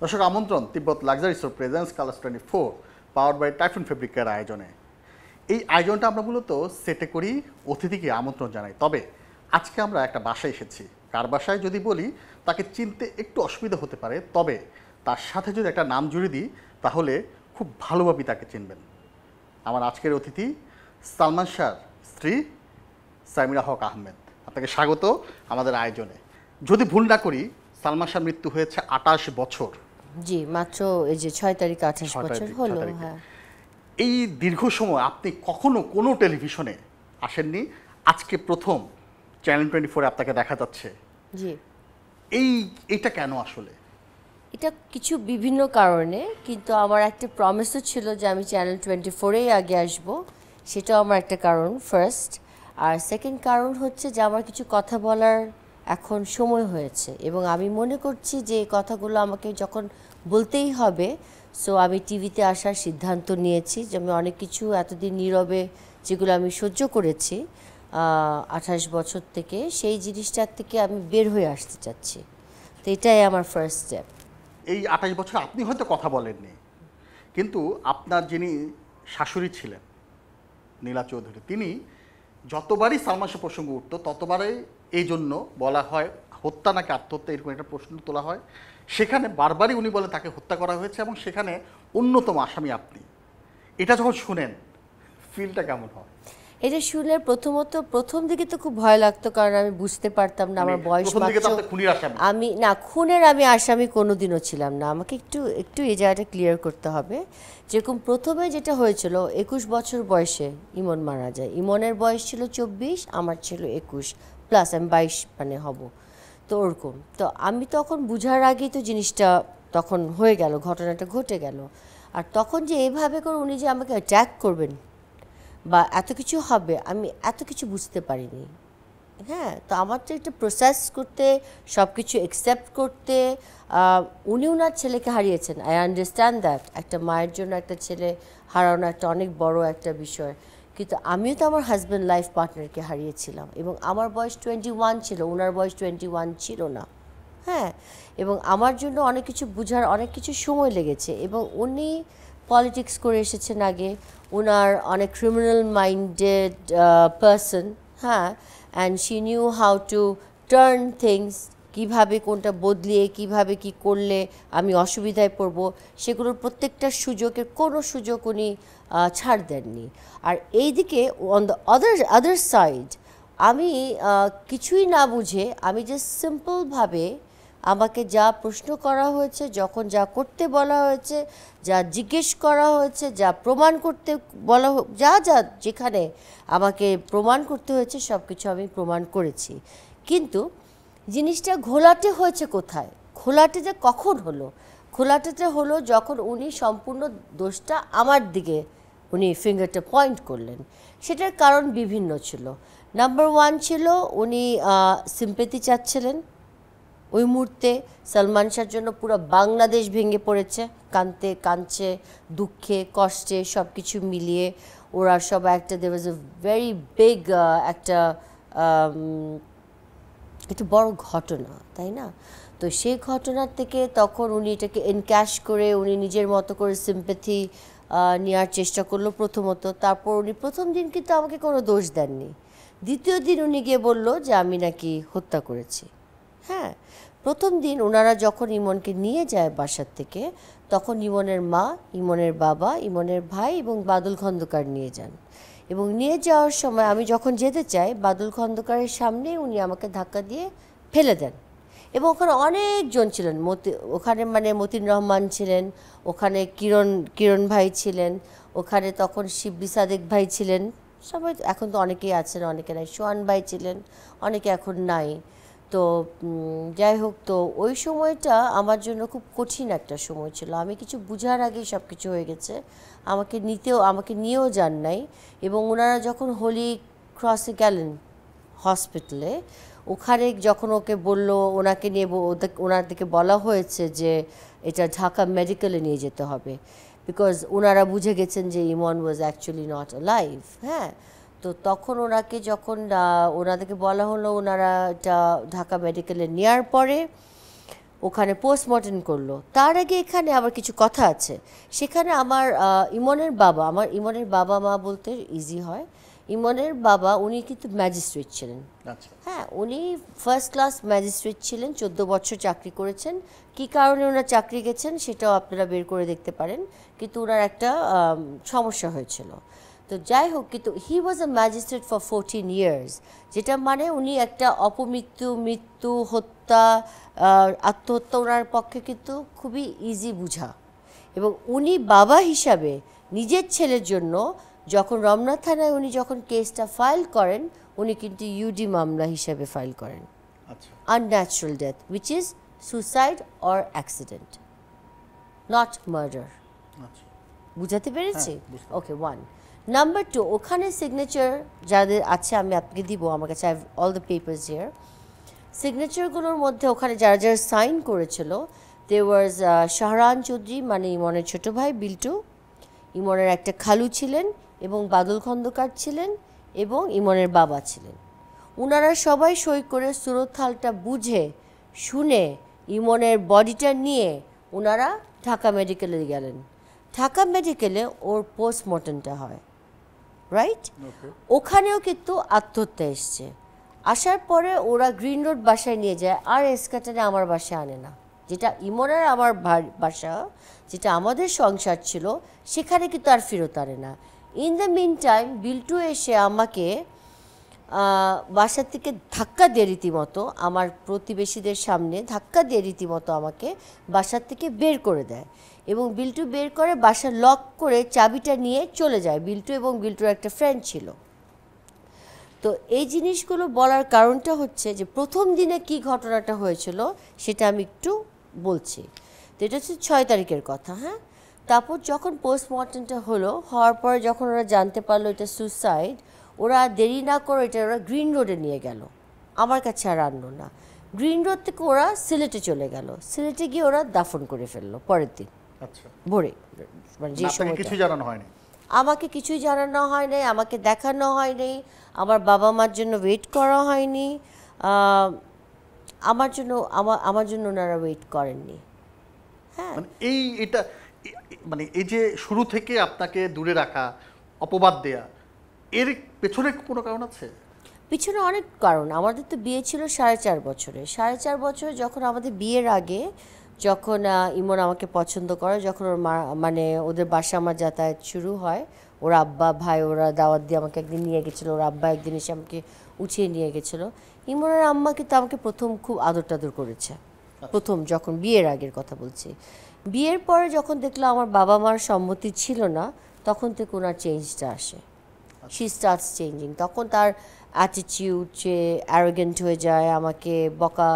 দর্শক আমন্ত্রণ Tibbet luxury store presence colours 24 powered by typhoon ফেব্রিকের আয়োজনে। এই আয়োজনটা আমরা মূলত সেটে করি, অতিথিকে আমন্ত্রণ জানাই। তবে আজকে আমরা একটা বাসায় এসেছি। কার বাসায় যদি বলি তাকে চিনতে একটু অসুবিধা হতে পারে, তবে তার সাথে যদি একটা নাম জুড়ে দিই তাহলে খুব ভালোভাবেই তাকে চিনবেন। আমার আজকের অতিথি সালমান শাহর স্ত্রী সামিরা হক আহমেদ। আপনাকে স্বাগত আমাদের আয়োজনে। যদি ভুল না করি সালমান শাহর মৃত্যু হয়েছে 28 বছর। জি, মাত্র এই যে 6 তারিখ 28 বছর হলো। হ্যাঁ, এই দীর্ঘ সময় আপনি কখনো কোনো টেলিভিশনে আসেননি, আজকে প্রথম চ্যানেল 24 আপনাকে দেখা যাচ্ছে। জি, এইটা কেন আসলে? এটা কিছু বিভিন্ন কারণে, কিন্তু আমার একটা প্রমিসও ছিল যে আমি চ্যানেল 24-এই আগে আসব। সেটাও আমার একটা কারণ ফার্স্ট। আর সেকেন্ড কারণ হচ্ছে যে আমার কিছু কথা বলার এখন সময় হয়েছে এবং আমি মনে করছি যে এই কথাগুলো আমাকে যখন বলতেই হবে, সো আমি টিভিতে আসার সিদ্ধান্ত নিয়েছি। যে আমি অনেক কিছু এতদিন নীরবে যেগুলো আমি সহ্য করেছি 28 বছর থেকে, সেই জিনিসটার থেকে আমি বের হয়ে আসতে চাচ্ছি। তো এটাই আমার ফার্স্ট স্টেপ। এই 28 বছর আপনি হয়তো কথা বলেননি, কিন্তু আপনার যিনি শাশুড়ি ছিলেন নীলা চৌধুরী, তিনি যতবারই সালমান শাহ প্রসঙ্গ উঠত ততবারই এই জন্য বলা হয় হত্যা নাকি আত্মহত্যা, এরকম একটা প্রশ্ন তোলা হয়। সেখানে বারবারই উনি বলেন তাকে হত্যা করা হয়েছে এবং সেখানে অন্যতম আসামি আপনি। এটা যখন শুনেন ফিলটা কেমন হয়? এটা শুনে প্রথম দিকে তো খুব ভয় লাগতো, কারণ আমি বুঝতে পারতাম না আমার বয়স আমি না খুনের আমি আসামি কোনোদিনও ছিলাম না। আমাকে একটু এই জায়গাটা ক্লিয়ার করতে হবে। যেরকম প্রথমে যেটা হয়েছিল, 21 বছর বয়সে ইমন মারা যায়। ইমনের বয়স ছিল 24, আমার ছিল 21 প্লাস, আমি 22 মানে হব। তো ওরকম তো আমি তখন বুঝার আগেই তো জিনিসটা তখন হয়ে গেল, ঘটনাটা ঘটে গেল। আর তখন যে এইভাবে করে উনি যে আমাকে অ্যাট্যাক করবেন বা এত কিছু হবে, আমি এত কিছু বুঝতে পারিনি। হ্যাঁ, তো আমার তো একটা প্রসেস করতে, সব কিছু অ্যাকসেপ্ট করতে, উনি ওনার ছেলেকে হারিয়েছেন, আই আন্ডারস্ট্যান্ড দ্যাট। একটা মায়ের জন্য একটা ছেলে হারানো একটা অনেক বড় একটা বিষয়, কিন্তু আমিও তো আমার হাজব্যান্ড লাইফ পার্টনারকে হারিয়েছিলাম এবং আমার বয়স 21 ছিল, ওনার বয়স 21 ছিল না। হ্যাঁ, এবং আমার জন্য অনেক কিছু বুঝার অনেক কিছু সময় লেগেছে। এবং উনি পলিটিক্স করে এসেছেন আগে, ওনার অনেক ক্রিমিনাল মাইন্ডেড পারসন। হ্যাঁ, and she new how to turn things, কীভাবে কোনটা বদলিয়ে কীভাবে কি করলে আমি অসুবিধায় পড়ব, সেগুলোর প্রত্যেকটা সুযোগের কোনো সুযোগ উনি ছাড় দেননি। আর এইদিকে অন দ্য আদার সাইড আমি কিছুই না বুঝে, আমি জাস্ট সিম্পলভাবে আমাকে যা প্রশ্ন করা হয়েছে, যখন যা করতে বলা হয়েছে, যা জিজ্ঞেস করা হয়েছে, যা প্রমাণ করতে বলা, যা যেখানে আমাকে প্রমাণ করতে হয়েছে সব কিছু আমি প্রমাণ করেছি। কিন্তু জিনিসটা ঘোলাটে হয়েছে কোথায়? ঘোলাটেটা কখন হলো? ঘোলাটেটা হলো যখন উনি সম্পূর্ণ দোষটা আমার দিকে উনি ফিঙ্গারটা পয়েন্ট করলেন। সেটার কারণ বিভিন্ন ছিল। নাম্বার 1 ছিল উনি সিম্প্যাথি চাচ্ছিলেন। ওই মুহূর্তে সালমান শাহর জন্য পুরো বাংলাদেশ ভেঙে পড়েছে, কাঁদছে, দুঃখে কষ্টে সব কিছু মিলিয়ে ওরা সবাই একটা, দেয়ার ওয়াজ এ ভেরি বিগ একটা বড় ঘটনা, তাই না? তো সেই ঘটনার থেকে তখন উনি এটাকে এনক্যাশ করে উনি নিজের মতো করে সিম্প্যাথি নেওয়ার চেষ্টা করলো প্রথমত। তারপর উনি প্রথম দিন কিন্তু আমাকে কোনো দোষ দেননি। দ্বিতীয় দিন উনি গিয়ে বলল যে আমি নাকি হত্যা করেছি। হ্যাঁ, প্রথম দিন ওনারা যখন ইমনকে নিয়ে যায় বাসার থেকে, তখন ইমনের মা, ইমনের বাবা, ইমনের ভাই এবং বাদল খন্দকার নিয়ে যান। এবং নিয়ে যাওয়ার সময় আমি যখন যেতে চাই, বাদল খন্দকারের সামনে উনি আমাকে ধাক্কা দিয়ে ফেলে দেন। এবং ওখানে অনেকজন ছিলেন, ওখানে মানে মতিন রহমান ছিলেন, ওখানে কিরণ ভাই ছিলেন, ওখানে তখন শিবলি সাদেক ভাই ছিলেন, সবাই এখন তো অনেকেই আছেন, অনেকে নাই, সোহান ভাই ছিলেন, অনেকে এখন নাই। তো যাই হোক, তো ওই সময়টা আমার জন্য খুব কঠিন একটা সময় ছিল। আমি কিছু বুঝার আগেই সব কিছু হয়ে গেছে। আমাকে নিয়েও যান নাই। এবং ওনারা যখন হোলি ক্রসে গেলেন হসপিটালে, ওখানে যখন ওকে বলল, ওনাকে নিয়ে ওনার দিকে বলা হয়েছে যে এটা ঢাকা মেডিকেলে নিয়ে যেতে হবে, বিকজ ওনারা বুঝে গেছেন যে ইমন ওয়াজ অ্যাকচুয়ালি নট অ্যালাইভ। হ্যাঁ, তো তখন ওনাকে যখন ওনাদেরকে বলা হলো, ওনারা এটা ঢাকা মেডিকেলে নেওয়ার পরে ওখানে পোস্টমর্টেম করলো। তার আগে এখানে আবার কিছু কথা আছে। সেখানে আমার ইমনের বাবা মা বলতে ইজি হয়। ইমনের বাবা উনি কিন্তু ম্যাজিস্ট্রেট ছিলেন। হ্যাঁ, উনি ফার্স্ট ক্লাস ম্যাজিস্ট্রেট ছিলেন, 14 বছর চাকরি করেছেন। কী কারণে ওনার চাকরি গেছেন সেটাও আপনারা বের করে দেখতে পারেন, কিন্তু ওনার একটা সমস্যা হয়েছিল। তো যাই হোক, কিন্তু হি ওয়াজ আ ম্যাজিস্ট্রেট ফর 14 ইয়ার্স, যেটা মানে উনি একটা মৃত্যু, হত্যা, আত্মহত্যা ওনার পক্ষে কিন্তু খুবই ইজি বুঝা। এবং উনি বাবা হিসাবে নিজের ছেলের জন্য যখন রমনা থানায় উনি যখন কেসটা ফাইল করেন, উনি কিন্তু ইউডি মামলা হিসাবে ফাইল করেন, unnatural death, which is suicide or accident, not murder. বুঝাতে পেরেছি? ওকে, 1 নাম্বার 2, ওখানে সিগনেচার যাদের আছে আমি আপনাকে দিব, আমার কাছে I have all the papers here. সিগনেচারগুলোর মধ্যে ওখানে যারা যারা সাইন করেছিল, দে ওয়াজ শাহরান চৌধুরী, মানে ইমনের ছোটো ভাই বিল্টু, ইমনের একটা খালু ছিলেন, এবং বাদল খন্দকার ছিলেন, এবং ইমনের বাবা ছিলেন। ওনারা সবাই সই করে সুরতহালটা বুঝে শুনে ইমনের বডিটা নিয়ে ওনারা ঢাকা মেডিকেলে গেলেন। ঢাকা মেডিকেলে ওর পোস্টমর্টমটা হয়, রাইট? ওখানেও কিন্তু আত্মহত্যা এসছে। আসার পরে ওরা গ্রিন রোড বাসায় নিয়ে যায়, আর এসকাটারে আমার বাসায় আনে না, যেটা ইমনের আমার বাসা, যেটা আমাদের সংসার ছিল, সেখানে কিন্তু আর ফেরত আনে না। In the mean time Biltu এসে আমাকে বাসার থেকে ধাক্কা দিয়ে রীতিমতো, আমার প্রতিবেশীদের সামনে ধাক্কা দিয়ে রীতিমতো আমাকে বাসার থেকে বের করে দেয়, এবং বিল্টু বের করে বাসা লক করে চাবিটা নিয়ে চলে যায়। বিল্টু এবং বিল্টুর একটা ফ্রেন্ড ছিল। তো এই জিনিসগুলো বলার কারণটা হচ্ছে যে প্রথম দিনে কি ঘটনাটা হয়েছিল সেটা আমি একটু বলছি। তো এটা হচ্ছে 6 তারিখের কথা। হ্যাঁ, তারপর যখন পোস্টমর্টমটা হওয়ার পরে যখন ওরা জানতে পারলো এটা সুসাইড, ওরা দেরি না করে এটা ওরা গ্রিন রোডে নিয়ে গেল, আমার কাছে আর আনলো না। গ্রিন রোড থেকে ওরা সিলেটে চলে গেল, সিলেটে গিয়ে ওরা দাফন করে ফেললো পরের দিন ভোরে। মানে যে সময় কিছু জানানো হয়নি, আমাকে কিছুই জানানো হয়নি, আমাকে দেখানো হয়নি, আমার বাবা মার জন্য ওয়েট করা হয়নি, আমার জন্য ওনারা ওয়েট করেননি। হ্যাঁ, মানে এই যে শুরু থেকে আপনাকে দূরে রাখা, অপবাদ দেয়া, এর পেছনে কোনো কারণ আছে? পিছনে অনেক কারণ। আমাদের তো বিয়ে ছিল 4.5 বছরে। 4.5 বছরে যখন আমাদের বিয়ের আগে, যখন ইমন আমাকে পছন্দ করে, যখন ওর মানে ওদের বাসা আমার যাতায়াত শুরু হয়, ওর আব্বা ভাই ওরা দাওয়াত দিয়ে আমাকে একদিন নিয়ে গেছিলো, ওর আব্বা একদিন এসে আমাকে উঠিয়ে নিয়ে গেছিলো। ইমনের আম্মা কিন্তু আমাকে প্রথম খুব আদর টাদর করেছে, প্রথম যখন বিয়ের আগের কথা বলছি। বিয়ের পরে যখন দেখলো আমার বাবা মার সম্মতি ছিল না, তখন থেকে ওনার চেঞ্জটা আসে, শি স্টার্টস চেঞ্জিং। তখন তার অ্যাটিটিউড, যে অ্যারোগেন্ট হয়ে যায়, আমাকে বকা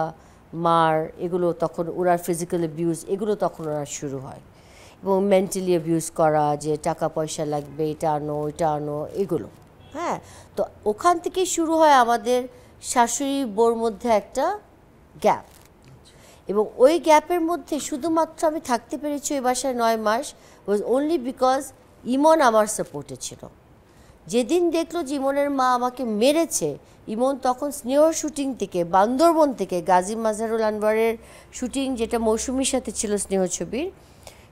মার, এগুলো তখন ওনার ফিজিক্যাল অ্যাবিউজ, এগুলো তখন ওনার শুরু হয়, এবং মেন্টালি অ্যাবিউজ করা, যে টাকা পয়সা লাগবে, এটা আনো ওইটা আনো, এগুলো। হ্যাঁ, তো ওখান থেকেই শুরু হয় আমাদের শাশুড়ি বউর মধ্যে একটা গ্যাপ, এবং ওই গ্যাপের মধ্যে শুধুমাত্র আমি থাকতে পেরেছি ওই বাসায় 9 মাস, ওয়াজ অনলি বিকজ ইমন আমার সাপোর্টে ছিল। যেদিন দেখলো যে ইমনের মা আমাকে মেরেছে, ইমন তখন স্নেহ শুটিং থেকে, বান্দরবন থেকে, গাজী মাজহারুল আনোয়ারের শুটিং যেটা মৌসুমীর সাথে ছিল স্নেহ ছবির,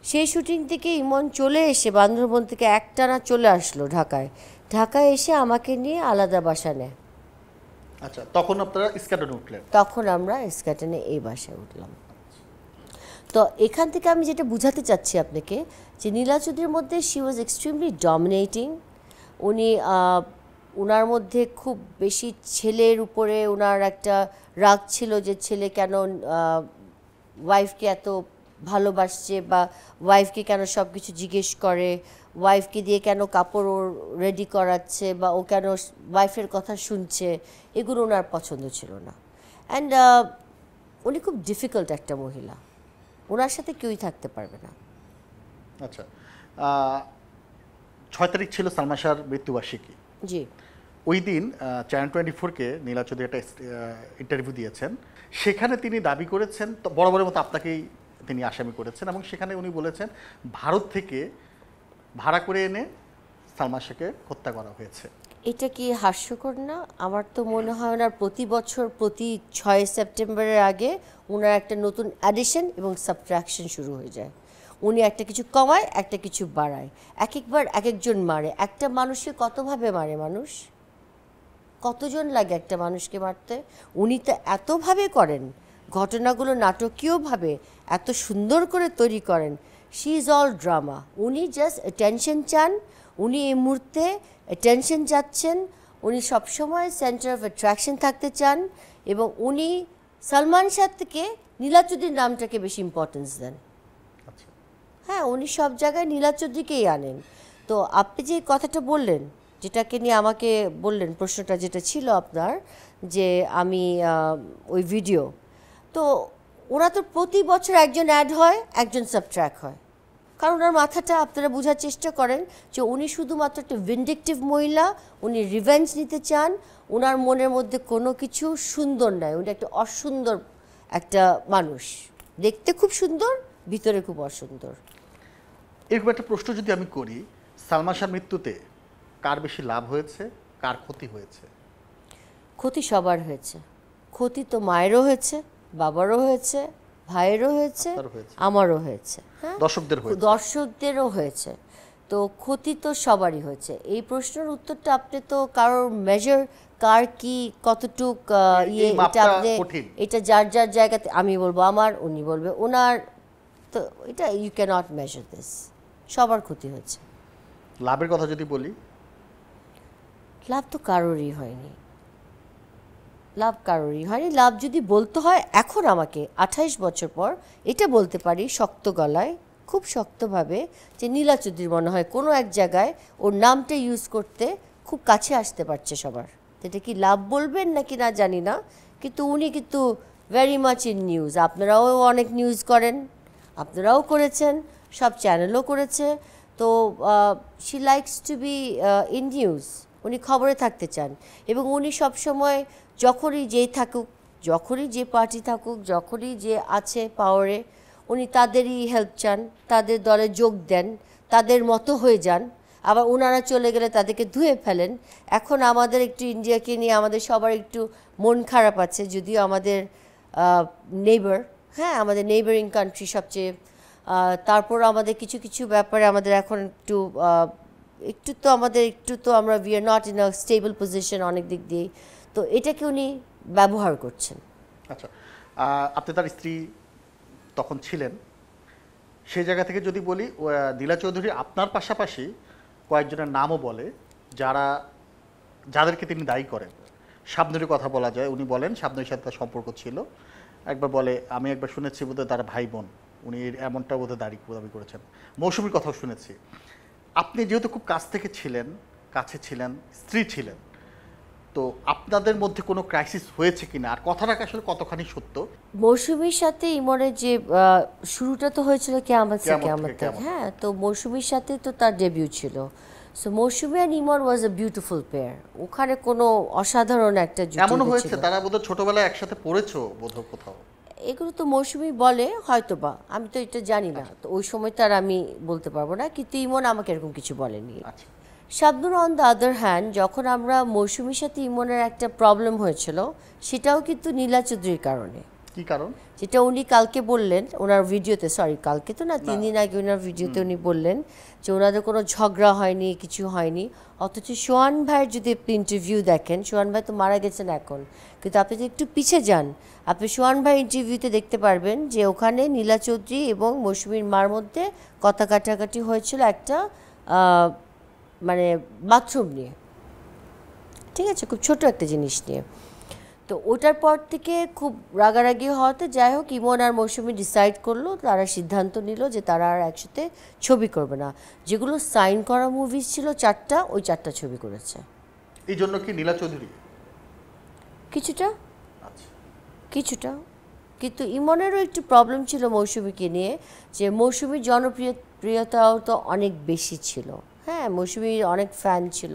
সেই শুটিং থেকে ইমন চলে এসে বান্দরবন থেকে একটানা চলে আসলো ঢাকায় এসে আমাকে নিয়ে আলাদা বাসা নেয়। আচ্ছা, তখন আপনারা স্ক্যাটনে উঠলেন? তখন আমরা স্ক্যাটনে এই বাসায় উঠলাম। তো এখান থেকে আমি যেটা বুঝাতে চাচ্ছি আপনাকে, যে নীলা চৌধুরীর মধ্যে শি ওয়াজ এক্সট্রিমলি ডমিনেটিং। উনি ওনার মধ্যে খুব বেশি ছেলের উপরে ওনার একটা রাগ ছিল, যে ছেলে কেন ওয়াইফকে এত ভালোবাসছে, বা ওয়াইফকে কেন সব কিছু জিজ্ঞেস করে, ওয়াইফকে দিয়ে কেন কাপড় ওর রেডি করাচ্ছে, বা ও কেন ওয়াইফের কথা শুনছে, এগুলো ওনার পছন্দ ছিল না। অ্যান্ড উনি খুব ডিফিকাল্ট একটা মহিলা, ওনার সাথে কেউই থাকতে পারবে না। আচ্ছা, 6 তারিখ ছিল সালমা শাহর মৃত্যুবার্ষিকী। জি, ওই দিন চ্যানেল 24-কে নীলা চৌধুরী একটা ইন্টারভিউ দিয়েছেন। সেখানে তিনি দাবি করেছেন, বরাবরের মতো আপনাকেই তিনি আসামি করেছেন, এবং সেখানে উনি বলেছেন ভারত থেকে ভাড়া করে এনে সালমা শাহকে হত্যা করা হয়েছে। এটা কি হাস্যকর না? আমার তো মনে হয় ওনার প্রতি বছর প্রতি 6 সেপ্টেম্বরের আগে ওনার একটা নতুন অ্যাডিশন এবং সাবট্রাকশন শুরু হয়ে যায়। উনি একটা কিছু কমায়, একটা কিছু বাড়ায়, এক একবার এক একজন মারে। একটা মানুষকে কতভাবে মারে মানুষ? কতজন লাগে একটা মানুষকে মারতে? উনি তো এতভাবে করেন, ঘটনাগুলো নাটকীয়ভাবে এত সুন্দর করে তৈরি করেন। She is all drama. উনি জাস্ট অ্যাটেনশন চান, উনি এই মুহূর্তে অ্যাটেনশন চাচ্ছেন, উনি সবসময় সেন্টার অফ অ্যাট্রাকশন থাকতে চান, এবং উনি সালমান শাহ থেকে নীলাচুদ্দির নামটাকে বেশি ইম্পর্টেন্স দেন। হ্যাঁ, উনি সব জায়গায় নীলাচুদ্দিকেই আনেন। তো আপনি যে কথাটা বললেন, যেটাকে নিয়ে আমাকে বললেন, প্রশ্নটা যেটা ছিল আপনার, যে আমি ওই ভিডিও, তো ওরা তো প্রতি বছর একজন অ্যাড হয়, একজন সাবট্র্যাক হয়। কারণ ওনার মাথাটা আপনারা বোঝার চেষ্টা করেন যে উনি শুধুমাত্র একটা ভিন্ডিকটিভ মহিলা, উনি রিভেঞ্জ নিতে চান, ওনার মনের মধ্যে কোনো কিছু সুন্দর নাই, উনি একটা অসুন্দর একটা মানুষ, দেখতে খুব সুন্দর, ভিতরে খুব অসুন্দর। এরকম একটা প্রশ্ন যদি আমি করি, সালমান শাহর মৃত্যুতে কার বেশি লাভ হয়েছে, কার ক্ষতি হয়েছে? ক্ষতি সবার হয়েছে। ক্ষতি তো মায়েরও হয়েছে, বাবারও হয়েছে, ভাইয়েরও হয়েছে, আমারও হয়েছে, হ্যাঁ, দর্শকদেরও হয়েছে। তো ক্ষতি তো সবারই হয়েছে। এই প্রশ্নের উত্তরটা আপনি তো কারোর মেজার, কার কি কতটুক এটা আপনি, এটা যার যার জায়গাতে, আমি বলবো আমার, উনি বলবে ওনার, তো এটা ইউ ক্যানট মেজার দিস। সবার ক্ষতি হয়েছে। লাভের কথা যদি বলি, লাভ তো কারোরই হয়নি, লাভ কারোরই হয়নি। লাভ যদি বলতে হয় এখন আমাকে 28 বছর পর এটা বলতে পারি শক্ত গলায়, খুব শক্তভাবে, যে নীলাচুদ্দির মনে হয় কোনো এক জায়গায় ওর নামটা ইউজ করতে খুব কাছে আসতে পারছে সবার। এটা কি লাভ বলবেন নাকি না জানি না, কিন্তু উনি কিন্তু ভেরি মাচ ইন নিউজ। আপনারাও অনেক নিউজ করেন, আপনারাও করেছেন, সব চ্যানেলও করেছে। তো she likes to be in news, উনি খবরে থাকতে চান, এবং উনি সবসময় যখনই যেই থাকুক, যখনই যে পার্টি থাকুক, যখনই যে আছে পাওয়ারে, উনি তাদেরই হেল্প চান, তাদের দলে যোগ দেন, তাদের মতো হয়ে যান। আবার ওনারা চলে গেলে তাদেরকে ধুয়ে ফেলেন। এখন আমাদের একটু ইন্ডিয়াকে নিয়ে আমাদের সবার একটু মন খারাপ আছে, যদিও আমাদের নেইবার, হ্যাঁ, আমাদের নেইবারিং কান্ট্রি সবচেয়ে, তারপর আমাদের কিছু কিছু ব্যাপারে আমাদের এখন একটু তো আমাদের একটু তো আমরা we are not in a stable position অনেক দিক দিয়েই। তো এটাকে উনি ব্যবহার করছেন। আচ্ছা, আপনি তার স্ত্রী তখন ছিলেন, সেই জায়গা থেকে যদি বলি, নীলা চৌধুরী আপনার পাশাপাশি কয়েকজনের নামও বলে যাদেরকে তিনি দায়ী করেন। শাবনূরের কথা বলা যায়, উনি বলেন শাবনূরের সাথে তার সম্পর্ক ছিল। একবার বলে, আমি একবার শুনেছি বোধহয় তার ভাই বোন, উনি এমনটা বোধহয় দাবি করেছেন। মৌসুমীর কথাও শুনেছি। আপনি যেহেতু খুব কাছ থেকে ছিলেন, কাছে ছিলেন, স্ত্রী ছিলেন, তো আপনাদের মধ্যে কোনো ক্রাইসিস হয়েছে কিনা, আর কথাটা আসলে কতখানি সত্য? মৌসুমীর সাথে ইমনের যে শুরুটা তো হয়েছিল কিয়ামত সে কিয়ামত তক, হ্যাঁ, তো মৌসুমীর সাথে তো তার ডেবিউট ছিল। সো মৌসুমী আর Emon was a beautiful pair. ওখানে কোনো অসাধারণ একটা জুটি এমন হয়েছে তারা বোধহয় ছোটবেলায় একসাথে পড়েছো বোধহয় কোথাও। এগুলো তো মৌসুমী বলে হয়তো বা, আমি তো এটা জানি না, তো ওই সময় তার আমি বলতে পারবো না, কিন্তু ইমন আমাকে এরকম কিছু বলেনি। Shabnur on the other hand, যখন আমরা মৌসুমীর সাথে ইমনের একটা প্রবলেম হয়েছিল, সেটাও কিন্তু নীলা চৌধুরীর কারণে। কি কারণ? যেটা উনি কালকে বললেন ওনার ভিডিওতে, সরি কালকে তো না, 3 দিন আগে ওনার ভিডিওতে উনি বললেন যে ওনাদের কোনো ঝগড়া হয়নি, কিছু হয়নি। অথচ সোহান ভাইয়ের যদি আপনি ইন্টারভিউ দেখেন, সোহান ভাই তো মারা গেছেন এখন, কিন্তু আপনি যদি একটু পিছিয়ে যান, আপনি সোহান ভাই ইন্টারভিউতে দেখতে পারবেন যে ওখানে নীলা চৌধুরী এবং মৌসুমীর মার মধ্যে কথা কাটাকাটি হয়েছিল একটা মানে বাথরুম নিয়ে, ঠিক আছে, খুব ছোট একটা জিনিস নিয়ে। তো ওটার পর থেকে খুব রাগারাগি হওয়াতে, যাই হোক, ইমন আর মৌসুমী ডিসাইড করলো, তারা সিদ্ধান্ত নিল যে তারা আর একসাথে ছবি করবে না। যেগুলো সাইন করা মুভিজ ছিল 4টা, ওই 4টা ছবি করেছে। এই জন্য কি নীলা চৌধুরী কিছুটা, কিছুটা, কিন্তু ইমনেরও একটু প্রবলেম ছিল মৌসুমীকে নিয়ে, যে মৌসুমীর জনপ্রিয়তাও তো অনেক বেশি ছিল, হ্যাঁ, মৌসুমীর অনেক ফ্যান ছিল।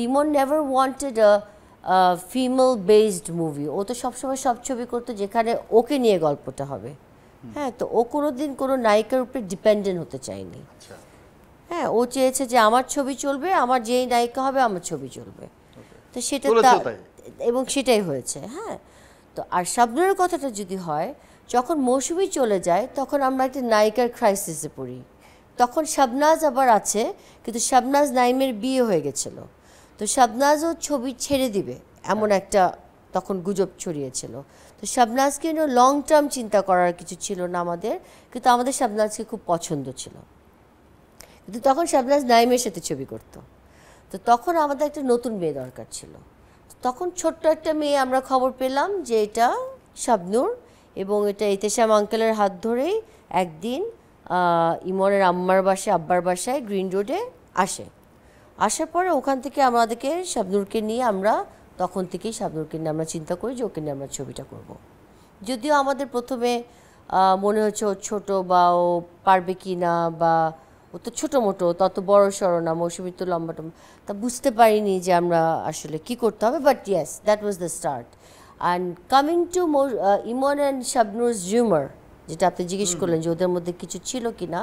Emon never wanted female based movie. ও তো সবসময় সব ছবি করতো যেখানে ওকে নিয়ে গল্পটা হবে, হ্যাঁ, তো ও কোনো দিন কোনো নায়িকার উপরে ডিপেন্ডেন্ট হতে চায়নি। হ্যাঁ, ও চেয়েছে যে আমার ছবি চলবে, আমার যেই নায়িকা হবে আমার ছবি চলবে। তো সেটা এবং সেটাই হয়েছে। হ্যাঁ, তো আর শাবনূরের কথাটা যদি হয়, যখন মৌসুমী চলে যায় তখন আমরা একটা নায়িকার ক্রাইসিসে পড়ি। তখন শাবনাজ আবার আছে, কিন্তু শাবনাজ নাইমের বিয়ে হয়ে গেছিল, তো শাবনাজও ছবি ছেড়ে দিবে এমন একটা তখন গুজব ছড়িয়েছিল। তো শাবনাজকে নিয়ে লং টার্ম চিন্তা করার কিছু ছিল না আমাদের, কিন্তু আমাদের শাবনাজকে খুব পছন্দ ছিল। কিন্তু তখন শাবনাজ নাইমের সাথে ছবি করতো, তো তখন আমাদের একটা নতুন মেয়ে দরকার ছিল। তখন ছোট্ট একটা মেয়ে আমরা খবর পেলাম যে এটা শাবনূর, এবং এটা ইতেশাম আঙ্কেলের হাত ধরেই একদিন ইমনের আব্বার বাসায় গ্রিন রোডে আসার পরে ওখান থেকে আমাদেরকে শাবনূরকে নিয়ে আমরা তখন থেকেই শাবনূরকে নিয়ে আমরা চিন্তা করি যে ওকে নিয়ে আমরা ছবিটা করব। যদিও আমাদের প্রথমে মনে হচ্ছে ও ছোটো বা ও পারবে কি না, বা ও তো ছোটো মোটো, তত বড় সড়ো না, মৌসুমী তো লম্বাটা, তা বুঝতে পারিনি যে আমরা আসলে কি করতে হবে। But yes, that was the start. And coming to Emon and শাবনূর's রিউমার, যেটা আপনি জিজ্ঞেস করলেন যে ওদের মধ্যে কিছু ছিল কি না,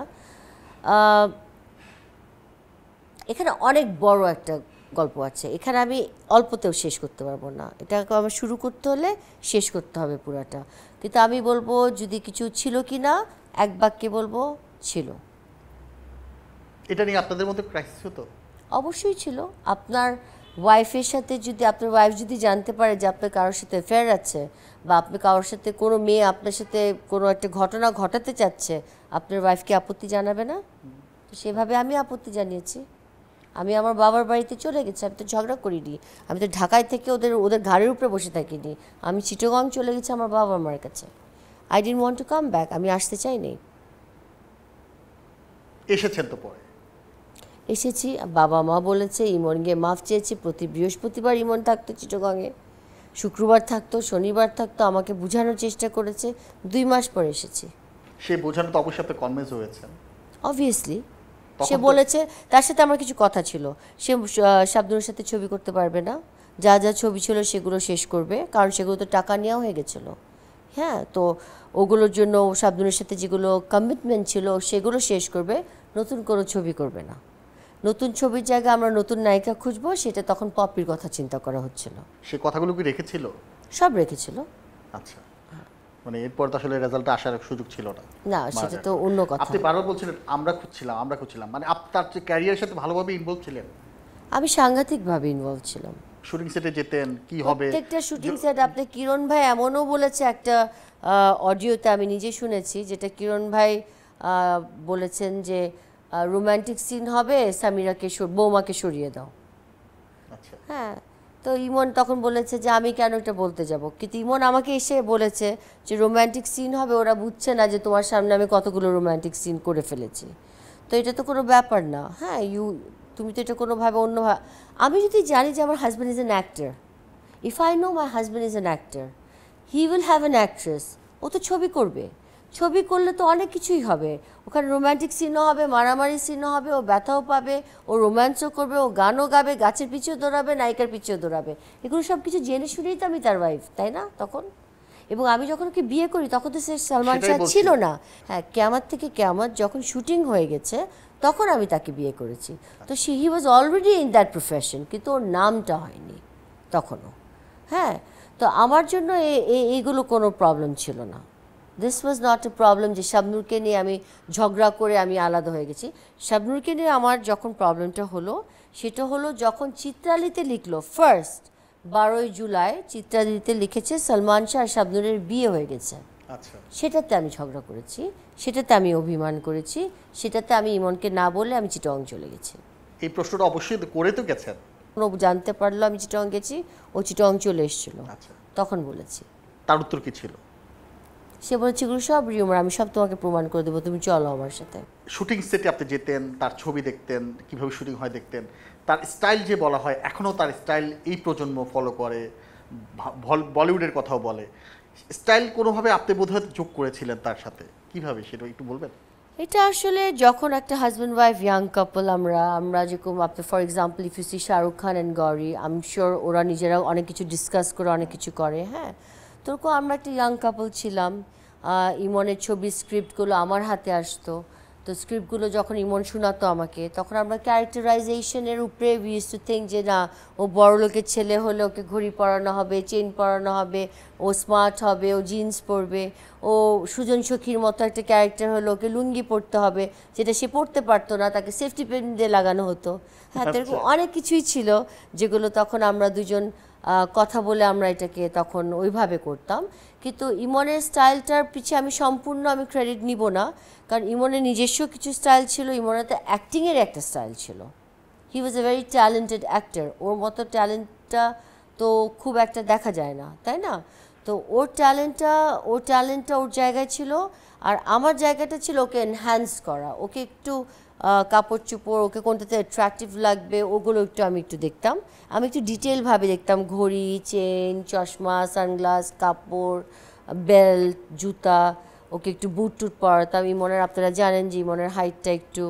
এখানে অনেক বড় একটা গল্প আছে। এখানে আমি অল্পতেও শেষ করতে পারবো না, এটাকে আমার শুরু করতে হলে শেষ করতে হবে পুরাটা। কিন্তু আমি বলবো যদি কিছু ছিল কি না, এক বাক্যে বলবো ছিল। এটা নিয়ে আপনাদের মধ্যে ক্রাইসিস হতো? অবশ্যই ছিল। আপনার ওয়াইফের সাথে যদি আপনার ওয়াইফ যদি জানতে পারে যে আপনার কারোর সাথে অ্যাফেয়ার আছে, বা আপনি কারোর সাথে কোনো মেয়ে আপনার সাথে কোনো একটা ঘটনা ঘটাতে চাচ্ছে, আপনার ওয়াইফকে আপত্তি জানাবে না? তো সেভাবে আমি আপত্তি জানিয়েছি। আমি আমার বাবার বাড়িতে চলে গেছি, আমি তো ঝগড়া করিনি, আমি তো ঢাকায় থেকে ওদের ঘাড়ের উপরে বসে থাকিনি, আমি চিটাগং চলে গেছি আমার বাবা মার কাছে। I didn't want to come back, আমি আসতে চাইনি। এসেছেন তো পরে? এসেছি, বাবা মা বলেছে, ইমন গিয়ে মাফ চেয়েছি। প্রতি বৃহস্পতিবার ইমন থাকতো চিটাগংয়ে, শুক্রবার থাকতো, শনিবার থাকতো, আমাকে বোঝানোর চেষ্টা করেছে। 2 মাস পরে এসেছি। সে বোঝানো তো অবশ্যই আপনি কনভিন্স হয়েছেন? অবভিয়াসলি। সে বলেছে, তার সাথে আমার কিছু কথা ছিল, সে শাবনূরের সাথে ছবি করতে পারবে না, যা যা ছবি ছিল সেগুলো শেষ করবে, কারণ সেগুলো তো টাকা নেওয়া হয়ে গেছিলো। হ্যাঁ, তো ওগুলোর জন্য শাবনূরের সাথে যেগুলো কমিটমেন্ট ছিল সেগুলো শেষ করবে, নতুন কোনো ছবি করবে না। নতুন ছবির জায়গায় আমরা নতুন নায়িকা খুঁজবো, সেটা তখন পপির কথা চিন্তা করা হচ্ছিল। সে কথাগুলো কি রেখেছিল? সব রেখেছিল। আচ্ছা, মানে এরপর তো আসলে রেজাল্টটা আসার সুযোগ ছিল না। না, সেটা তো অন্য কথা। আপনি বারবার বলছিলেন আমরা খুঁজছিলাম, মানে আপনার যে ক্যারিয়ারের সাথে ভালোভাবে ইনভলভ ছিলেন? আমি সাংঘাতিকভাবে ইনভলভ ছিলাম। শুটিং সেটে যেতেন, কি হবে প্রত্যেকটা শুটিং সেট। আপনি কিরণ ভাই এমনও বলেছে একটা অডিওতে, আমি নিজে শুনেছি, যেটা কিরণ ভাই বলেছেন যে রোম্যান্টিক সিন হবে, সামিরাকে বৌমাকে সরিয়ে দাও। আচ্ছা। হ্যাঁ, তো ইমন তখন বলেছে যে আমি কেন এটা বলতে যাব, কিন্তু ইমন আমাকে এসে বলেছে যে রোম্যান্টিক সিন হবে, ওরা বুঝছে না যে তোমার সামনে আমি কতগুলো রোম্যান্টিক সিন করে ফেলেছি, তো এটা তো কোনো ব্যাপার না। হ্যাঁ, তুমি তো এটা কোনোভাবে অন্যভাবে, আমি যদি জানি যে আমার husband is an actor, if I know my husband is an actor, he will have an actress, ও তো ছবি করবে, ছবি করলে তো অনেক কিছুই হবে, ওখানে রোম্যান্টিক সিনও হবে, মারামারি সিনও হবে, ও ব্যথাও পাবে, ও রোম্যান্সও করবে, ও গানও গাবে, গাছের পিছিয়েও দৌড়াবে, নায়িকার পিছিয়েও দৌড়াবে, এগুলো সব কিছু জেনে শুনেই তো আমি তার ওয়াইফ, তাই না? তখন এবং আমি যখন ওকে বিয়ে করি তখন তো সে সালমান শাহ ছিল না। হ্যাঁ, কেয়ামত থেকে কেয়ামত যখন শুটিং হয়ে গেছে তখন আমি তাকে বিয়ে করেছি, তো he was already in that profession, কিন্তু ওর নামটা হয়নি তখনও। হ্যাঁ, তো আমার জন্য এইগুলো কোনো প্রবলেম ছিল না। This was not a problem যে শাবনূরকে নিয়ে আমি ঝগড়া করে আমি আলাদা হয়ে গেছি। শাবনূরকে নিয়ে আমার যখন প্রবলেমটা হলো, সেটা হলো যখন চিত্রালিতে লিখলো ফার্স্ট 12ই জুলাই চিত্রালিতে লিখেছে সালমান শাহ আর শাবনূরের বিয়ে হয়ে গেছে। আচ্ছা, সেটাতে আমি ঝগড়া করেছি, সেটাতে আমি অভিমান করেছি, সেটাতে আমি ইমনকে না বলে আমি চিটাগং চলে গেছি। এই প্রশ্নটা অবশ্যই করে তো গেছেন? জানতে পারলো আমি চিটাগং গেছি, ও চিটাগং চলে এসেছিল, তখন বলেছি। তার উত্তর কি ছিল? সে বলেছে এগুলো সব রিউমার, আমি সব তোমাকে প্রমাণ করে দেবো, তুমি চলো আমার সাথে। শুটিং সেটে আপনি যেতেন, তার ছবি দেখতেন, কিভাবে শুটিং হয় দেখতেন, তার স্টাইল যে বলা হয় এখনও তার স্টাইল এই প্রজন্ম ফলো করে, বলিউডের কথাও বলে, স্টাইল কোনোভাবে আপনি বোধহয় যোগ করেছিলেন তার সাথে, কিভাবে সেটা একটু বলবেন? এটা আসলে যখন একটা হাজব্যান্ড ওয়াইফ ইয়াং কাপল, আমরা যেরকম আপনি for example if you see Shahrukh Khan and Gauri, I am sure ওরা নিজেরা অনেক কিছু ডিসকাস করে অনেক কিছু করে। হ্যাঁ, তো আমরা একটা ইয়াং কাপল ছিলাম, ইমনের ছবি স্ক্রিপ্টগুলো আমার হাতে আসতো, তো স্ক্রিপ্টগুলো যখন ইমন শোনাতো আমাকে, তখন আমরা ক্যারেক্টারাইজেশনের উপরে উই ইউজ টু থিঙ্ক যে না, ও বড় লোকের ছেলে হলে ওকে ঘড়ি পরানো হবে, চেইন পরানো হবে, ও স্মার্ট হবে, ও জিন্স পরবে, ও সুজন সখীর মতো একটা ক্যারেক্টার হলে ওকে লুঙ্গি পরতে হবে, যেটা সে পরতে পারতো না, তাকে সেফটি পিন দিয়ে লাগানো হতো। হ্যাঁ, এরকম অনেক কিছুই ছিল যেগুলো তখন আমরা দুজন কথা বলে আমরা এটাকে তখন ওইভাবে করতাম। কিন্তু ইমনের স্টাইলটার পিছিয়ে আমি সম্পূর্ণ ক্রেডিট নিব না, কারণ ইমনের নিজস্ব কিছু স্টাইল ছিল, ইমনের তো অ্যাক্টিংয়ের একটা স্টাইল ছিল। হি ওয়াজ এ ভেরি ট্যালেন্টেড অ্যাক্টর, ওর মতো ট্যালেন্টটা তো খুব একটা দেখা যায় না, তাই না? তো ওর ট্যালেন্টটা ওর জায়গায় ছিল, আর আমার জায়গাটা ছিল ওকে এনহ্যান্স করা, ওকে একটু কাপড় চোপড়, ওকে কোনটাতে অ্যাট্রাকটিভ লাগবে ওগুলো আমি একটু দেখতাম, আমি একটু ডিটেলভাবে দেখতাম, ঘড়ি, চেন, চশমা, সানগ্লাস, কাপড়, বেল্ট, জুতা, ওকে একটু বুট টুট পরাতাম। ইমনের, আপনারা জানেন যে ইমনের হাইটটা একটু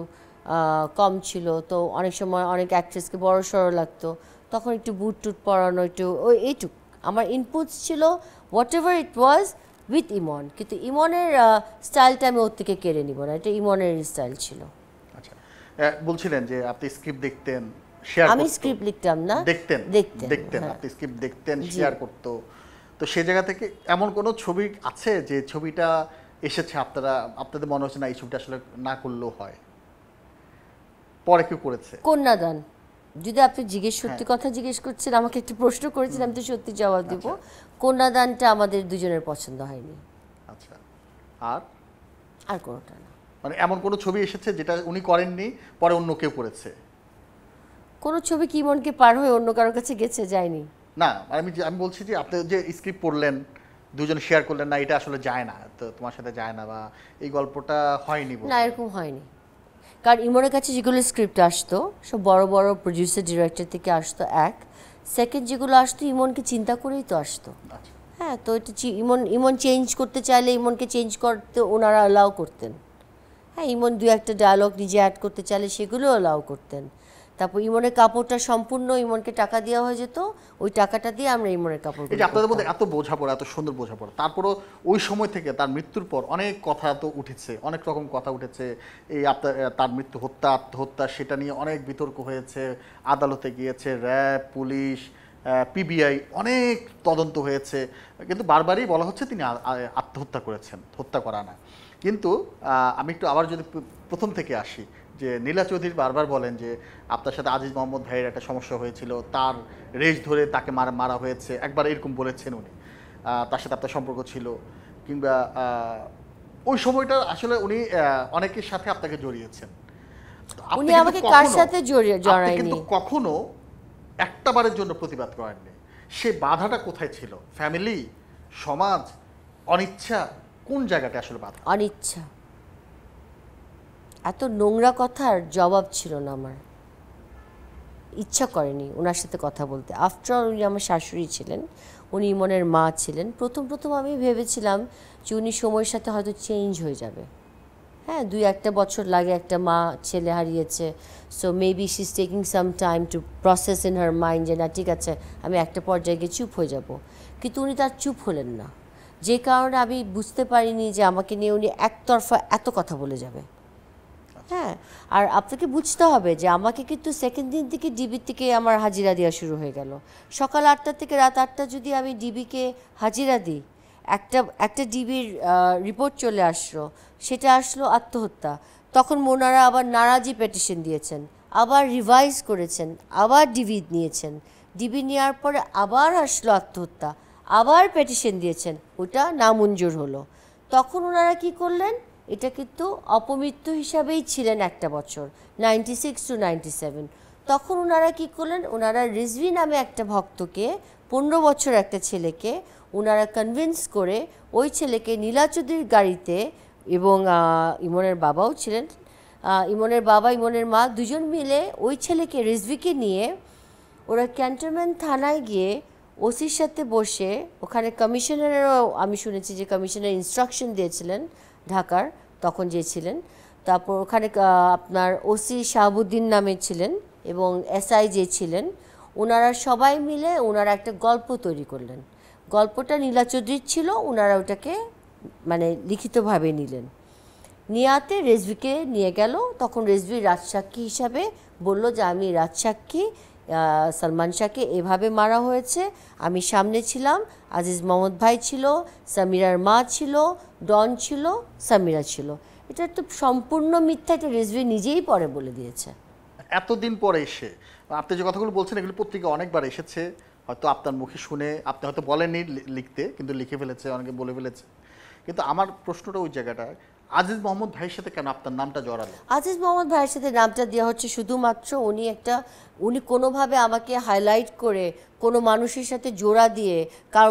কম ছিল, তো অনেক সময় অনেক অ্যাক্ট্রেসকে বড় সড়ো লাগতো, তখন একটু বুট টুট পরানো, একটু এইটুক আমার ইনপুটস ছিল, whatever it was with Emon. কিন্তু ইমনের স্টাইলটা আমি ওর থেকে কেড়ে নিব না, এটা ইমনের স্টাইল ছিল। আচ্ছা, বলছিলেন যে আপনি স্ক্রিপ্ট দেখতেন, শেয়ার করতেন। আমি স্ক্রিপ্ট লিখতাম না, দেখতেন আপনি স্ক্রিপ্ট দেখতেন, শেয়ার করতো। তো সেই জায়গা থেকে এমন কোনো ছবি আছে যে ছবিটা এসেছে আপনাদের মনে হচ্ছে না এই ছবিটা আসলে না করলেও হয়, পরে কেউ করেছে? কন্যাদান, যদি আপনি সত্যি কথা জিজ্ঞেস করছেন, আমাকে একটু প্রশ্ন করেছেন, আমি তো সত্যি জবাব দেব। কন্যাদানটা আমাদের দুজনের পছন্দ হয়নি। আচ্ছা, আর কোনোটা না। মানে এমন কোনো ছবি এসেছে যেটা উনি করেননি, পরে অন্য কেউ করেছে? কোনো ছবি কি মনকে পার হয়ে অন্য কারোর কাছে গেছে? যায়নি না, আমি বলছি যে আপনি যে স্ক্রিপ্ট পড়লেন, দুজন শেয়ার করলেন, না এটা আসলে যায় না, তো তোমার সাথে যায় না, বা এই গল্পটা হয়নি, না এরকম হয়নি। কারণ ইমনের কাছে যেগুলো স্ক্রিপ্ট আসতো সব বড় বড় প্রডিউসার ডিরেক্টর থেকে আসতো, সেকেন্ড যেগুলো আসতো ইমনকে চিন্তা করেই তো আসতো। হ্যাঁ, তো এটা ইমন চেঞ্জ করতে চাইলে ইমনকে চেঞ্জ করতে ওনারা অ্যালাউ করতেন। হ্যাঁ, ইমন দু একটা ডায়লগ নিজে অ্যাড করতে চাইলে সেগুলো অ্যালাউ করতেন। তারপর ইমনের কাপড়টা সম্পূর্ণ ইমনকে টাকা দেওয়া হয়ে যেত, ওই টাকাটা দিয়ে আমরা ইমনের কাপড়। এই যে আপনাদের মধ্যে এত বোঝাপড়া, এত সুন্দর বোঝাপড়া, তারপরও ওই সময় থেকে তার মৃত্যুর পর অনেক কথা তো উঠেছে, অনেক রকম কথা উঠেছে। এই তার মৃত্যু আত্মহত্যা, সেটা নিয়ে অনেক বিতর্ক হয়েছে, আদালতে গিয়েছে র্যাব, পুলিশ, পিবিআই, অনেক তদন্ত হয়েছে, কিন্তু বারবারই বলা হচ্ছে তিনি আত্মহত্যা করেছেন, হত্যা করা না। কিন্তু আমি একটু আবার যদি প্রথম থেকে আসি, যে নীলা চৌধুরী বারবার বলেন যে আপনার সাথে আজিজ মোহাম্মদ ভাইয়ের একটা সমস্যা হয়েছিল, তার রেশ ধরে তাকে মারা হয়েছে, একবার এরকম বলেছেন উনি, তার সাথে আপনার সম্পর্ক ছিল, কিংবা ওই সময়টা আসলে উনি অনেকের সাথে আপনাকে জড়িয়েছেন। উনি আমাকে কার সাথে জড়ায়নি, কিন্তু কখনো একটা বারের জন্য প্রতিবাদ করেননি। সে বাধাটা কোথায় ছিল? ফ্যামিলি, সমাজ, অনিচ্ছা, কোন জায়গাটা আসলে বাধা? অনিচ্ছা। এত নোংরা কথার জবাব ছিল না আমার, ইচ্ছা করেনি ওনার সাথে কথা বলতে। আফটার অল উনি আমার শাশুড়ি ছিলেন, উনি ইমনের মা ছিলেন। প্রথম আমি ভেবেছিলাম যে উনি সময়ের সাথে হয়তো চেঞ্জ হয়ে যাবে। হ্যাঁ, 2-1 বছর লাগে, একটা মা ছেলে হারিয়েছে, so maybe she is taking some time to process in her mind, যে না ঠিক আছে আমি একটা পর্যায়ে গিয়ে চুপ হয়ে যাব। কিন্তু উনি তার চুপ হলেন না, যে কারণে আমি বুঝতে পারিনি যে আমাকে নিয়ে উনি একতরফা এত কথা বলে যাবে। হ্যাঁ, আর আপনাকে বুঝতে হবে যে আমাকে কিন্তু সেকেন্ড দিন থেকে ডিবির থেকে আমার হাজিরা দেওয়া শুরু হয়ে গেল। সকাল 8টা থেকে রাত 8টা যদি আমি ডিবিকে হাজিরা দিই, একটা ডিবির রিপোর্ট চলে আসলো, সেটা আসলো আত্মহত্যা। তখন ওনারা আবার নারাজি পিটিশন দিয়েছেন, আবার রিভাইজ করেছেন, আবার ডিবি নিয়েছেন, ডিবি নেওয়ার পরে আবার আসলো আত্মহত্যা, আবার পিটিশন দিয়েছেন, ওটা নামঞ্জুর হলো। তখন ওনারা কি করলেন, এটা কিন্তু অপমৃত্যু হিসাবেই ছিলেন একটা বছর, 96 to 97। তখন ওনারা কি করলেন, ওনারা রিজভি নামে একটা ভক্তকে, 15 বছর একটা ছেলেকে ওনারা কনভিন্স করে ওই ছেলেকে নীলা চৌধুরীর গাড়িতে, এবং ইমনের বাবাও ছিলেন, ইমনের বাবা ইমনের মা দুজন মিলে ওই ছেলেকে রিজভিকে নিয়ে ওরা ক্যান্টনমেন্ট থানায় গিয়ে ওসির সাথে বসে, ওখানে কমিশনারেরও আমি শুনেছি যে কমিশনার ইনস্ট্রাকশন দিয়েছিলেন ঢাকার তখন যে ছিলেন, তারপর ওখানে আপনার ওসি শাহাবুদ্দিন নামে ছিলেন এবং এসআই যে ছিলেন, ওনারা সবাই মিলে ওনারা একটা গল্প তৈরি করলেন। গল্পটা নীলা চৌধুরীর ছিল, ওনারা ওটাকে মানে লিখিতভাবে নিলেন, নিয়াতে রেজভিকে নিয়ে গেল, তখন রেজভি রাজসাক্ষী হিসাবে বলল যে আমি রাজসাক্ষী, সালমান শাহকে এভাবে মারা হয়েছে, আমি সামনে ছিলাম, আজিজ মোহাম্মদ ভাই ছিল, সামিরার মা ছিল, ডন ছিল, সামিরা ছিল। এটা তো সম্পূর্ণ মিথ্যা, এটা রেজভি নিজেই পরে বলে দিয়েছে। এতদিন পরে এসে আপনি যে কথাগুলো বলছেন এগুলো পত্রিকা অনেকবার এসেছে, হয়তো আপনার মুখে শুনে আপনি হয়তো বলেননি লিখতে, কিন্তু লিখে ফেলেছে, অনেকে বলে ফেলেছে। কিন্তু আমার প্রশ্নটা ওই জায়গাটায়, আজিজ মোহাম্মদ ভাইয়ের সাথে কেন আপনার নামটা জড়ালো? আজিজ মোহাম্মদ ভাইয়ের সাথে নামটা দেওয়া হচ্ছে শুধুমাত্র উনি কোনোভাবে আমাকে হাইলাইট করে কোনো মানুষের সাথে জোড়া দিয়ে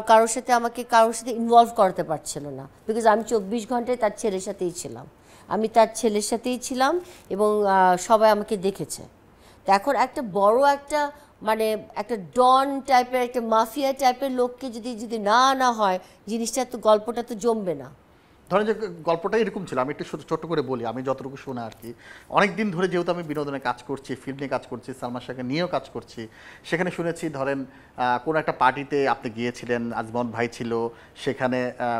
কারোর সাথে ইনভলভ করতে পারছিল না, বিকজ আমি 24 ঘন্টায় তার ছেলের সাথেই ছিলাম, এবং সবাই আমাকে দেখেছে। তো এখন একটা বড় একটা মানে একটা ডন টাইপের, একটা মাফিয়া টাইপের লোককে যদি না হয়, জিনিসটা তো, গল্পটা তো জমবে না। ধরেন যে গল্পটা এরকম ছিল, আমি একটু ছোট্ট করে বলি, আমি যতটুকু শোনা আর কি। অনেক দিন ধরে যেহেতু আমি বিনোদনে কাজ করছি, ফিল্ম নিয়ে কাজ করছি, সালমান শাহকে নিয়েও কাজ করছি, সেখানে শুনেছি ধরেন কোনো একটা পার্টিতে আপনি গিয়েছিলেন, আজমন ভাই ছিল সেখানে,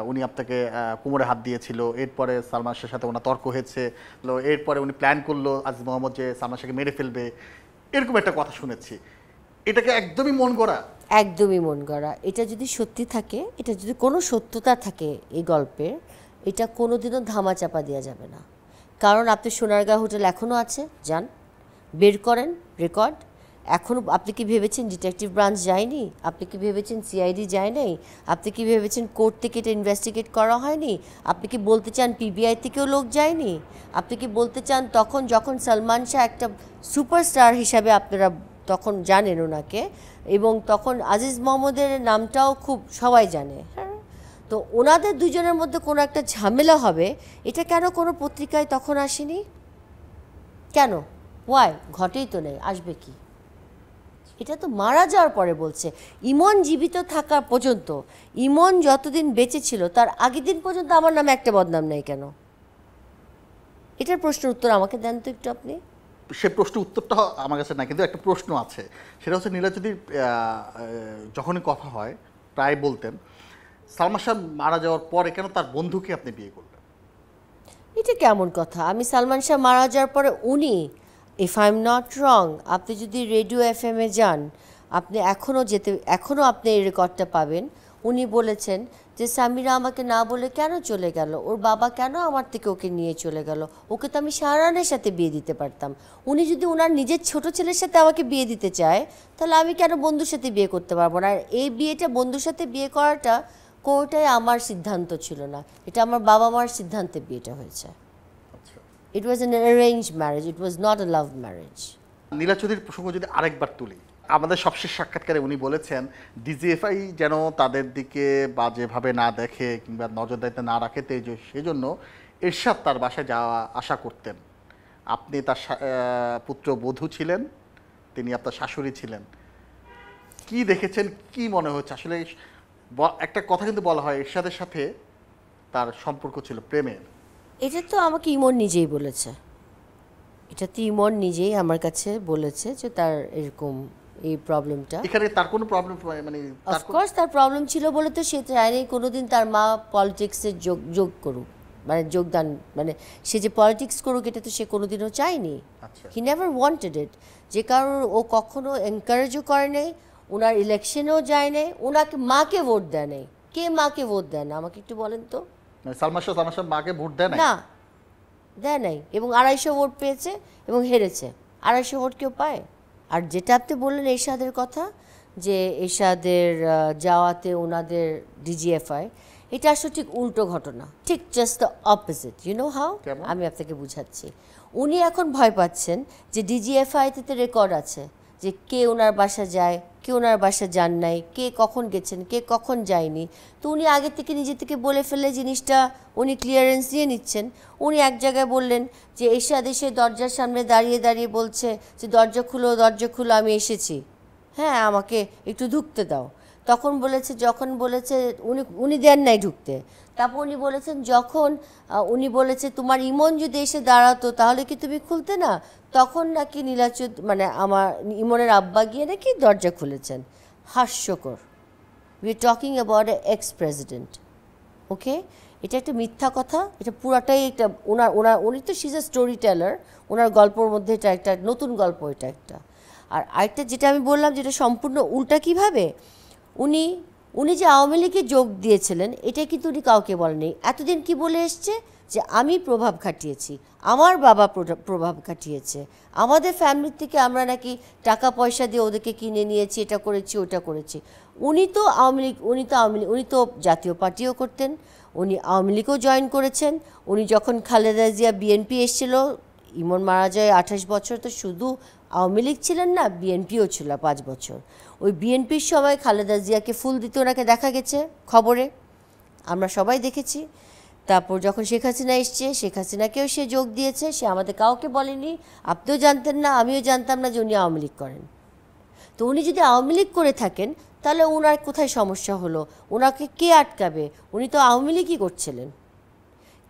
উনি আপনাকে কোমরে হাত দিয়েছিল, এরপরে সালমান শাহের সাথে ওনার তর্ক হয়েছে, এরপরে উনি প্ল্যান করলো আজিজ মোহাম্মদ যে সালমান শাহকে মেরে ফেলবে, এরকম একটা কথা শুনেছি। এটাকে একদমই মন গড়া? একদমই মন গড়া। এটা যদি সত্যি থাকে, এটা যদি কোনো সত্যতা থাকে এই গল্পের, এটা কোনোদিনও ধামাচাপা দেওয়া যাবে না। কারণ আপনি সোনারগাঁ হোটেল এখনও আছে, যান বের করেন রেকর্ড। এখনও আপনি কি ভেবেছেন ডিটেকটিভ ব্রাঞ্চ যায়নি? আপনি কি ভেবেছেন সিআইডি যায় নাই? আপনি কি ভেবেছেন কোর্ট থেকে এটা ইনভেস্টিগেট করা হয়নি? আপনি কি বলতে চান পিবিআই থেকেও লোক যায়নি? আপনি কি বলতে চান যখন সালমান শাহ একটা সুপারস্টার হিসাবে আপনারা তখন জানেন ওনাকে, এবং তখন আজিজ মোহাম্মদের নামটাও খুব সবাই জানে, হ্যাঁ, তো ওনাদের দুজনের মধ্যে কোনো একটা ঝামেলা হবে, এটা কেন কোনো পত্রিকায় তখন আসেনি? কেন? ওয়াই? ঘটেই তো নেই, আসবে কি? এটা তো মারা যাওয়ার পরে বলছে। ইমন জীবিত থাকা পর্যন্ত, ইমন যতদিন বেঁচে ছিল তার আগের দিন পর্যন্ত আমার নামে একটা বদনাম নেই কেন? এটার প্রশ্নের উত্তর আমাকে দেন তো একটু আপনি। সে প্রশ্নের উত্তরটা আমার কাছে না, কিন্তু একটা প্রশ্ন আছে, সেটা হচ্ছে নীলাচুদির যখনই কথা হয় প্রায় বলতেন সালমান শাহ মারা যাওয়ার পরে কেন তার বন্ধুকে আপনি বিয়ে করলেন? এটা কেমন কথা? আমি সালমান শাহ মারা যাওয়ার পরে উনি, if I am not wrong, আপনি যদি রেডিও FM-এ যান, আপনি এখনও আপনি এই রেকর্ডটা পাবেন। উনি বলেছেন যে সামিরা আমাকে না বলে কেন চলে গেল, ওর বাবা কেন আমার থেকে ওকে নিয়ে চলে গেল, ওকে তো আমি শাহরানের সাথে বিয়ে দিতে পারতাম। উনি যদি ওনার নিজের ছোট ছেলের সাথে আমাকে বিয়ে দিতে চায়, তাহলে আমি কেন বন্ধুর সাথে বিয়ে করতে পারবো না? আর এই বিয়েটা, বন্ধুর সাথে বিয়ে করাটা কোনোটাই আমার সিদ্ধান্ত ছিল না, এটা আমার বাবা মার সিদ্ধান্তে বিয়েটা হয়েছে। It was an arranged marriage, it was not a love marriage. নীলাচুদির প্রসঙ্গ যদি আরেকবার তুলি, আমাদের সবশেষ সাক্ষাৎকারে উনি বলেছেন ডিজিএফআই যেন তাদের দিকে বাজেভাবে না দেখে কিংবা নজরদারিতে না রাখে, সেজন্য এরশাদ তার বাসায় যাওয়া আসা করতেন। আপনি তার পুত্রবধূ ছিলেন, তিনি আপনার শাশুড়ি ছিলেন। কি দেখেছেন, কি মনে হচ্ছে? আসলে একটা কথা কিন্তু বলা হয় এরশাদের সাথে তার সম্পর্ক ছিল প্রেমের। এটা তো আমাকে ইমন নিজেই বলেছে, এটা তো ইমন নিজেই আমার কাছে বলেছে যে তার এরকম এই প্রবলেমটা। এখানে তার কোনো প্রবলেম মানে অফকোর্স তার প্রবলেম ছিল বলে তো সে চায়নি কোনোদিন তার মা পলিটিক্সে যোগ করুক, মানে যোগদান, মানে সে যে পলিটিক্স করুক এটা তো সে কোনোদিনও চায়নি। হি নেভার ওয়ান্টেড ইট। যে কারণ ও কখনো এনকারেজও করে নেই, ওনার ইলেকশনেও যায় নাই, ওনাকে মাকে ভোট দেয় নাই। কে মাকে ভোট দেয় না আমাকে একটু বলেন তো? সালমান শাহ মাকে ভোট দেয় না, দেয় নাই, এবং 250 ভোট পেয়েছে এবং হেরেছে। 250 ভোট কেউ পায়? আর যেটা আপনি বললেন এরশাদের কথা, যে এরশাদের যাওয়াতে ওনাদের ডিজিএফআই, এটা আসলে ঠিক উল্টো ঘটনা, ঠিক just the opposite. You know how? আমি আপনাকে বুঝাচ্ছি। উনি এখন ভয় পাচ্ছেন যে ডিজিএফআইতে রেকর্ড আছে যে কে ওনার বাসা যায়, কে ওনার বাসা যান নাই, কে কখন গেছেন, কে কখন যায়নি। তো উনি আগে থেকে নিজে থেকে বলে ফেলে জিনিসটা উনি ক্লিয়ারেন্স দিয়ে নিচ্ছেন। উনি এক জায়গায় বললেন যে এরশাদ এসে দরজার সামনে দাঁড়িয়ে দাঁড়িয়ে বলছে যে দরজা খুলো, দরজা খুলো, আমি এসেছি, হ্যাঁ আমাকে একটু ঢুকতে দাও। যখন বলেছে উনি দেন নাই ঢুকতে। তারপর উনি বলেছেন উনি বলেছে তোমার ইমন যদি এসে দাঁড়াতো তাহলে কি তুমি খুলতে না? তখন নাকি নীলাচুদ, মানে আমার ইমনের আব্বা গিয়ে নাকি দরজা খুলেছেন। হাস্যকর। We are talking about a ex president, okay? এটা একটা মিথ্যা কথা, এটা পুরাটাই একটা উনি তো she is a storyteller, ওনার গল্পের মধ্যে এটা একটা নতুন গল্প, এটা একটা। আর আরেকটা যেটা আমি বললাম যেটা সম্পূর্ণ উল্টা কিভাবে, উনি যে আওয়ামী লীগে যোগ দিয়েছিলেন এটা কিন্তু উনি কাউকে বলেনি। এতদিন কি বলে এসছে যে আমি প্রভাব খাটিয়েছি, আমার বাবা প্রভাব খাটিয়েছে, আমাদের ফ্যামিলির থেকে আমরা নাকি টাকা পয়সা দিয়ে ওদেরকে কিনে নিয়েছি, এটা করেছি ওটা করেছি। উনি তো আওয়ামী লীগ, উনি তো জাতীয় পার্টিও করতেন, উনি আওয়ামী লীগও জয়েন করেছেন। উনি যখন খালেদা জিয়া বিএনপি এসেছিল, ইমন মারা যায় 28 বছর, তো শুধু আওয়ামী লীগ ছিলেন না, বিএনপিও ছিল 5 বছর। ওই বিএনপির সময় খালেদা জিয়াকে ফুল দিতে ওনাকে দেখা গেছে খবরে, আমরা সবাই দেখেছি। তারপর যখন শেখ হাসিনা এসছে, শেখ হাসিনাকেও সে যোগ দিয়েছে, সে আমাদের কাউকে বলেনি, আপনিও জানতেন না, আমিও জানতাম না যে উনি আওয়ামী লীগ করেন। তো উনি যদি আওয়ামী লীগ করে থাকেন তাহলে ওনার কোথায় সমস্যা হলো, ওনাকে কে আটকাবে? উনি তো আওয়ামী লীগই করছিলেন।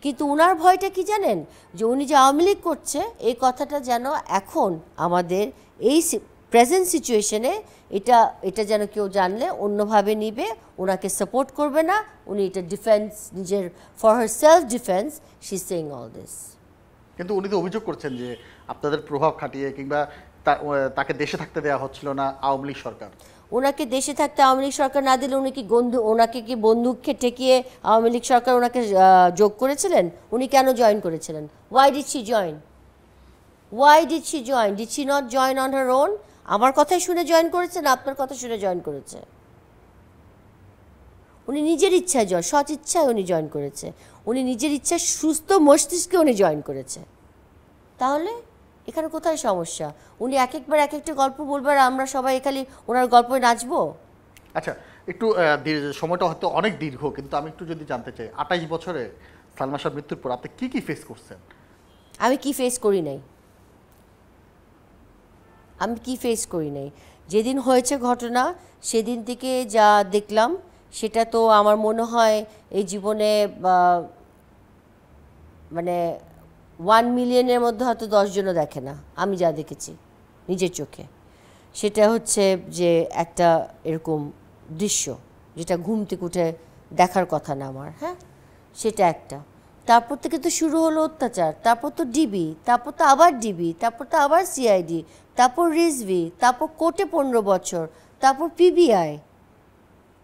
কিন্তু ওনার ভয়টা কি জানেন, যে উনি যে আওয়ামী লীগ করছে এই কথাটা যেন এখন আমাদের এই প্রেজেন্ট সিচুয়েশনে এটা যেন কেউ জানলে অন্যভাবে নিবে, ওনাকে সাপোর্ট করবে না। উনি এটা ডিফেন্স, নিজের for her self defence she is saying all this. কিন্তু উনি তো অভিযোগ করছেন যে আপনাদের প্রভাব খাটিয়ে কিংবা তাকে দেশে থাকতে দেওয়া হচ্ছিল না আওয়ামী লীগ সরকার। ওনাকে দেশে থাকতে আওয়ামী লীগ সরকার না দিলে ওনাকে কি বন্দুককে ঠেকিয়ে আওয়ামী লীগ সরকার ওনাকে যোগ করেছিলেন? উনি কেন জয়েন করেছিলেন? Why did she join? Did she not join on her own? আমার কথাই শুনে জয়েন করেছে না আপনার কথা শুনে জয়েন করেছে? উনি নিজের ইচ্ছায় সৎ ইচ্ছায় উনি জয়েন করেছে, উনি নিজের ইচ্ছায় সুস্থ মস্তিষ্কে উনি জয়েন করেছে। তাহলে এখানে কোথায় সমস্যা? উনি একবার এক একটা গল্প বলবে আর আমরা সবাই খালি ওনার গল্পে নাচবো? আচ্ছা, একটু সময়টা হয়তো অনেক দীর্ঘ, কিন্তু আমি একটু যদি জানতে চাই 28 বছরে সালমা শাহর মৃত্যুর পর আপনি কি ফেস করছেন? আমি কি ফেস করি নাই, যেদিন হয়েছে ঘটনা সেদিন থেকে যা দেখলাম সেটা তো আমার মনে হয় এই জীবনে মানে 1 মিলিয়নের মধ্যে হয়তো 10 জনও দেখে না আমি যা দেখেছি নিজের চোখে। সেটা হচ্ছে যে একটা এরকম দৃশ্য যেটা ঘুম থেকে উঠে দেখার কথা না আমার, হ্যাঁ, সেটা একটা। তারপর থেকে তো শুরু হলো অত্যাচার, তারপর তো ডিবি, তারপর তো আবার ডিবি, তারপর তো আবার সিআইডি, তারপর রিজভি, তারপর কোর্টে 15 বছর, তারপর পিবিআই,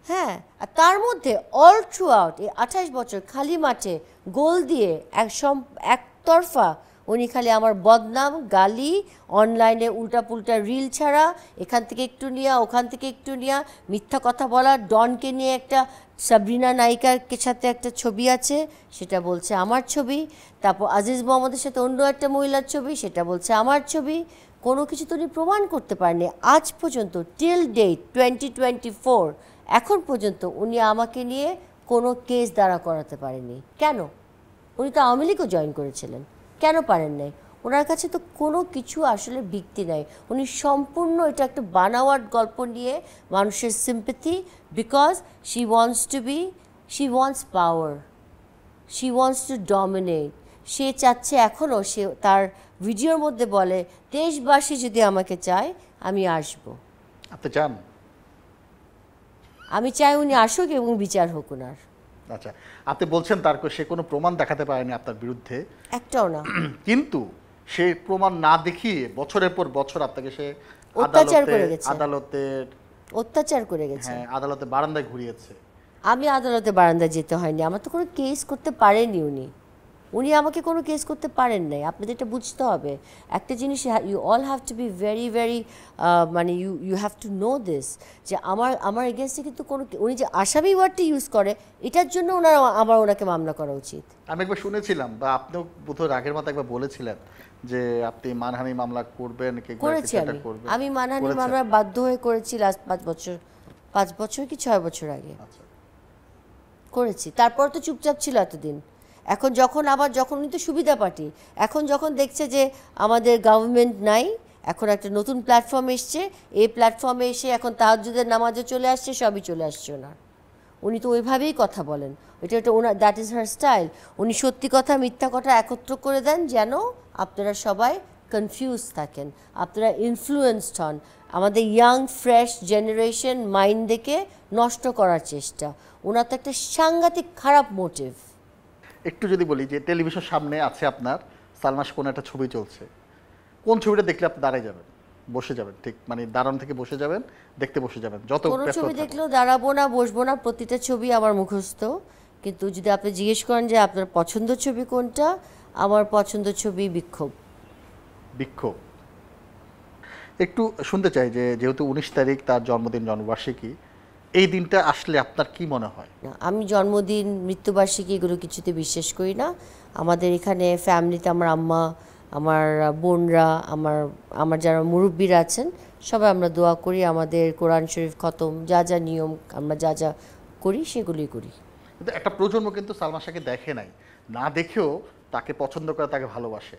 হ্যাঁ। আর তার মধ্যে অল থ্রু আউট এই 28 বছর খালি মাঠে গোল দিয়ে একতরফা উনি খালি আমার বদনাম, গালি, অনলাইনে উল্টাপুল্টা রিল ছাড়া, এখান থেকে একটু নেওয়া ওখান থেকে একটু নেওয়া, মিথ্যা কথা বলা। ডনকে নিয়ে একটা সাবরিনা নায়িকার সাথে একটা ছবি আছে, সেটা বলছে আমার ছবি। তারপর আজিজ মোহাম্মদের সাথে অন্য একটা মহিলার ছবি, সেটা বলছে আমার ছবি। কোনো কিছু তো উনি প্রমাণ করতে পারেনি আজ পর্যন্ত, টিল ডেট 2024 এখন পর্যন্ত উনি আমাকে নিয়ে কোনো কেস দাঁড়া করাতে পারেনি। কেন? উনি তো আওয়ামী লীগও জয়েন করেছিলেন, কেন পারেন নাই? ওনার কাছে তো কোনো কিছু আসলে ভিত্তি নাই। উনি সম্পূর্ণ এটা একটা বানাওয়াট গল্প নিয়ে মানুষের sympathy, because she wants power, she wants to dominate. সে চাচ্ছে এখনও, সে তার ভিডিওর মধ্যে বলে দেশবাসী যদি আমাকে চায় আমি আসব। আপনি চান? আমি চাই উনি আসুক এবং বিচার হোক ওনার। আচ্ছা, আপনি বলছেন তার সে কোনো প্রমাণ দেখাতে পারেনি আপনার বিরুদ্ধে, একটাও না, কিন্তু সে প্রমাণ না দেখিয়ে বছরের পর বছর আপনাকে সে অত্যাচার করে গেছে, হ্যাঁ, আদালতে বারান্দায় ঘুরিয়েছে। আমি আদালতে বারান্দায় যেতে হয়নি, আমার তো কোনো কেস করতে পারেনি উনি আমাকে কোনো কেস করতে পারেন নাই। আপনাদের এটা বুঝতে হবে একটা জিনিস, you all have to be very very মানে you have to know this, যে আমার এগেনস্টে কিন্তু কোনো, উনি যে আসামি ওয়ার্ডটা ইউজ করে এটার জন্য ওনাকে মামলা করা উচিত। আমি একবার শুনেছিলাম, বা আপনিও বোধহয় রাগের মাথা একবার বলেছিলেন যে আপনি মানহানি মামলা করবেন। করেছি আমি মানহানি মামলা বাধ্য হয়ে করেছি লাস্ট 5 বছর কি 6 বছর আগে করেছি। তারপর তো চুপচাপ ছিল এতদিন। এখন যখন উনি তো সুবিধা পার্টি, এখন যখন দেখছে যে আমাদের গভর্নমেন্ট নাই, এখন একটা নতুন প্ল্যাটফর্ম এসছে, এই প্ল্যাটফর্মে এসে এখন তাহাজ্জুদের নামাজে চলে আসছে, সবই চলে আসছে ওনার। উনি তো ওইভাবেই কথা বলেন, এটা ওনার, দ্যাট ইজ হার স্টাইল। উনি সত্যি কথা মিথ্যা কথা একত্র করে দেন যেন আপনারা সবাই কনফিউজ থাকেন, আপনারা ইনফ্লুয়েন্সড হন, আমাদের ইয়াং ফ্রেশ জেনারেশন মাইন্ড দেখে নষ্ট করার চেষ্টা। ওনার তো একটা সাংঘাতিক খারাপ মোটিভ। একটু যদি বলি যে টেলিভিশন সামনে আছে আপনার, সালমান শাহ কোনো একটা ছবি চলছে, কোন ছবিটা দেখলে আপনি দাঁড়ায় যাবেন, বসে যাবেন, ঠিক মানে দাঁড়ানো থেকে বসে যাবেন, দেখতে বসে যাবেন? যত কোনো ছবি দেখলেও দাঁড়াবো না, বসবো না, প্রতিটা ছবি আমার মুখস্থ। কিন্তু যদি আপনি জিজ্ঞেস করেন যে আপনার পছন্দের ছবি কোনটা, আমার পছন্দের ছবি বিক্ষোভ। বিক্ষোভ। একটু শুনতে চাই যে যেহেতু 19 তারিখ তার জন্মদিন, জন্মবার্ষিকী, এই দিনটা আসলে আপনার কি মনে হয়? আমি জন্মদিন, মৃত্যুবার্ষিকী এগুলো কিছুতে বিশ্বাস করি না। আমাদের এখানে ফ্যামিলিতে আমার আম্মা, আমার বোনরা, আমার যারা মুরব্বীরা আছেন, সবাই আমরা দোয়া করি, আমাদের কোরআন শরীফ খতম, যা যা নিয়ম আমরা যা যা করি সেগুলোই করি। কিন্তু একটা প্রজন্ম কিন্তু সালমান শাহকে দেখে নাই, না দেখেও তাকে পছন্দ করে, তাকে ভালোবাসে।